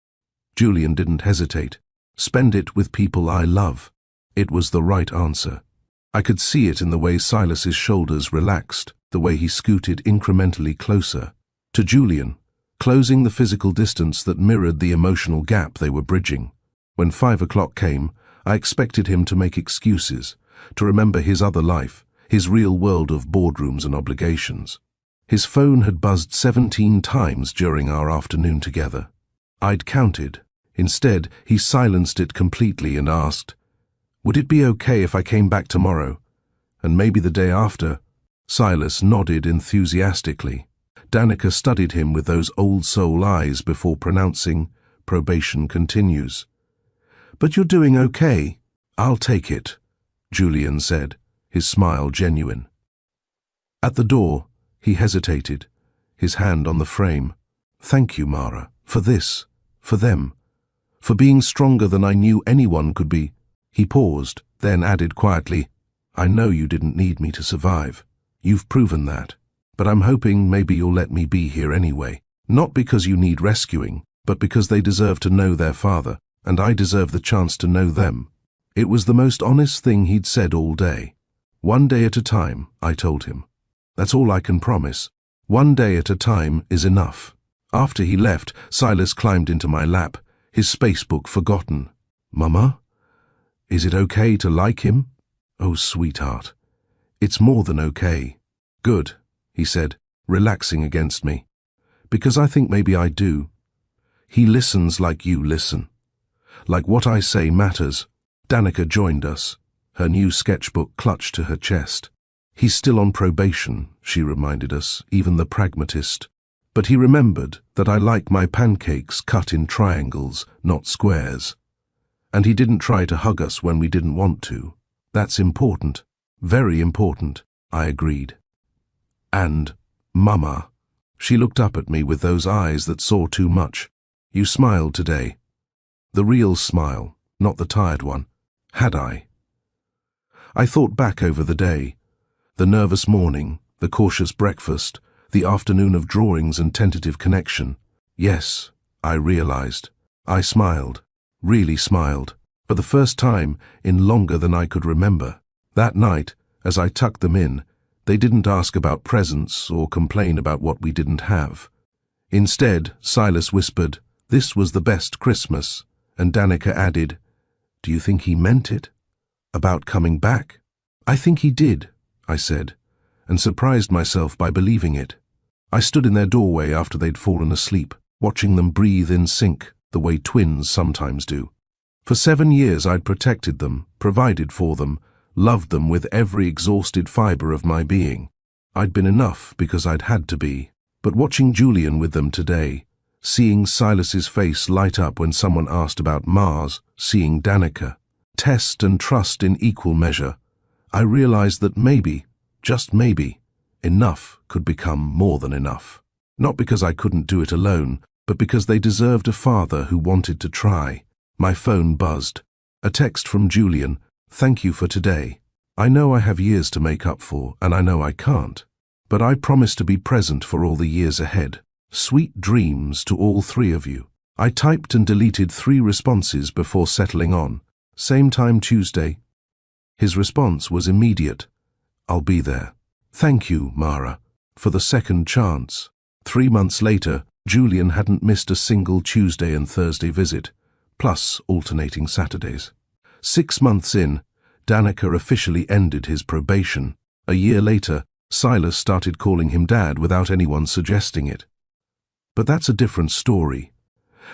Julian didn't hesitate. Spend it with people I love. It was the right answer. I could see it in the way Silas's shoulders relaxed, the way he scooted incrementally closer to Julian, closing the physical distance that mirrored the emotional gap they were bridging. When 5 o'clock came, I expected him to make excuses, to remember his other life, his real world of boardrooms and obligations. His phone had buzzed 17 times during our afternoon together. I'd counted. Instead, he silenced it completely and asked, "Would it be okay if I came back tomorrow? And maybe the day after?" Silas nodded enthusiastically. Danica studied him with those old soul eyes before pronouncing, "Probation continues." "But you're doing okay." "I'll take it," Julian said, his smile genuine. At the door, he hesitated, his hand on the frame. "Thank you, Mara, for this, for them, for being stronger than I knew anyone could be." He paused, then added quietly, "I know you didn't need me to survive. You've proven that. But I'm hoping maybe you'll let me be here anyway. Not because you need rescuing, but because they deserve to know their father, and I deserve the chance to know them." It was the most honest thing he'd said all day. "One day at a time," I told him. "That's all I can promise. One day at a time is enough. After he left, Silas climbed into my lap, his spacebook forgotten. Mama? Is it okay to like him? Oh, sweetheart. It's more than okay. Good, he said, relaxing against me. Because I think maybe I do. He listens like you listen. Like what I say matters. Danica joined us, her new sketchbook clutched to her chest. He's still on probation, she reminded us, even the pragmatist. But he remembered that I like my pancakes cut in triangles, not squares. And he didn't try to hug us when we didn't want to. That's important. Very important, I agreed. And, Mama. She looked up at me with those eyes that saw too much. You smiled today. The real smile, not the tired one. Had I? I thought back over the day. The nervous morning, the cautious breakfast, the afternoon of drawings and tentative connection. Yes, I realized. I smiled, really smiled, for the first time in longer than I could remember. That night, as I tucked them in, they didn't ask about presents or complain about what we didn't have. Instead, Silas whispered, "This was the best Christmas," and Danica added, "Do you think he meant it? About coming back?" "I think he did," I said, and surprised myself by believing it. I stood in their doorway after they'd fallen asleep, watching them breathe in sync, the way twins sometimes do. For 7 years I'd protected them, provided for them, loved them with every exhausted fiber of my being. I'd been enough because I'd had to be. But watching Julian with them today, seeing Silas's face light up when someone asked about Mars, seeing Danica, test and trust in equal measure, I realized that maybe, just maybe, enough could become more than enough. Not because I couldn't do it alone, but because they deserved a father who wanted to try. My phone buzzed. A text from Julian. "Thank you for today. I know I have years to make up for, and I know I can't. But I promise to be present for all the years ahead. Sweet dreams to all 3 of you." I typed and deleted 3 responses before settling on. Same time Tuesday. His response was immediate. "I'll be there. Thank you, Mara, for the second chance." 3 months later, Julian hadn't missed a single Tuesday and Thursday visit, plus alternating Saturdays. 6 months in, Danica officially ended his probation. A year later, Silas started calling him Dad without anyone suggesting it. But that's a different story.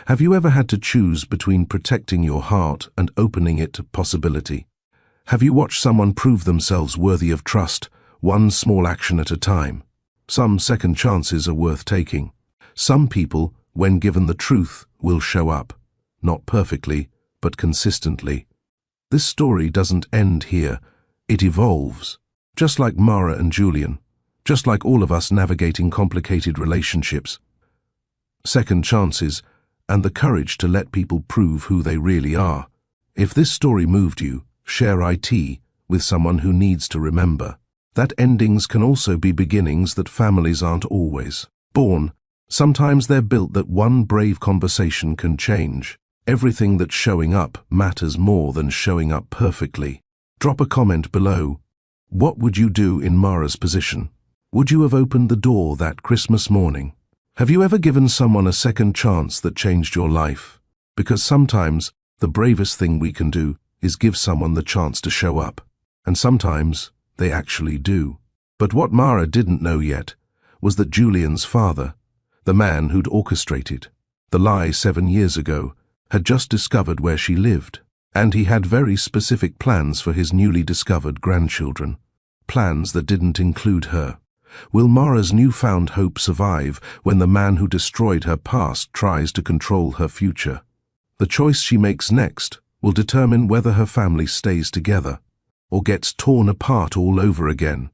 Have you ever had to choose between protecting your heart and opening it to possibility? Have you watched someone prove themselves worthy of trust, one small action at a time? Some second chances are worth taking. Some people, when given the truth, will show up. Not perfectly, but consistently. This story doesn't end here. It evolves. Just like Mara and Julian. Just like all of us navigating complicated relationships. Second chances, and the courage to let people prove who they really are. If this story moved you, share IT with someone who needs to remember that endings can also be beginnings, that families aren't always born. Sometimes they're built, that one brave conversation can change. Everything that's showing up matters more than showing up perfectly. Drop a comment below. What would you do in Mara's position? Would you have opened the door that Christmas morning? Have you ever given someone a second chance that changed your life? Because sometimes the bravest thing we can do is give someone the chance to show up. And sometimes they actually do. But what Mara didn't know yet was that Julian's father, the man who'd orchestrated the lie 7 years ago, had just discovered where she lived. And he had very specific plans for his newly discovered grandchildren. Plans that didn't include her. Will Mara's newfound hope survive when the man who destroyed her past tries to control her future? The choice she makes next will determine whether her family stays together or gets torn apart all over again.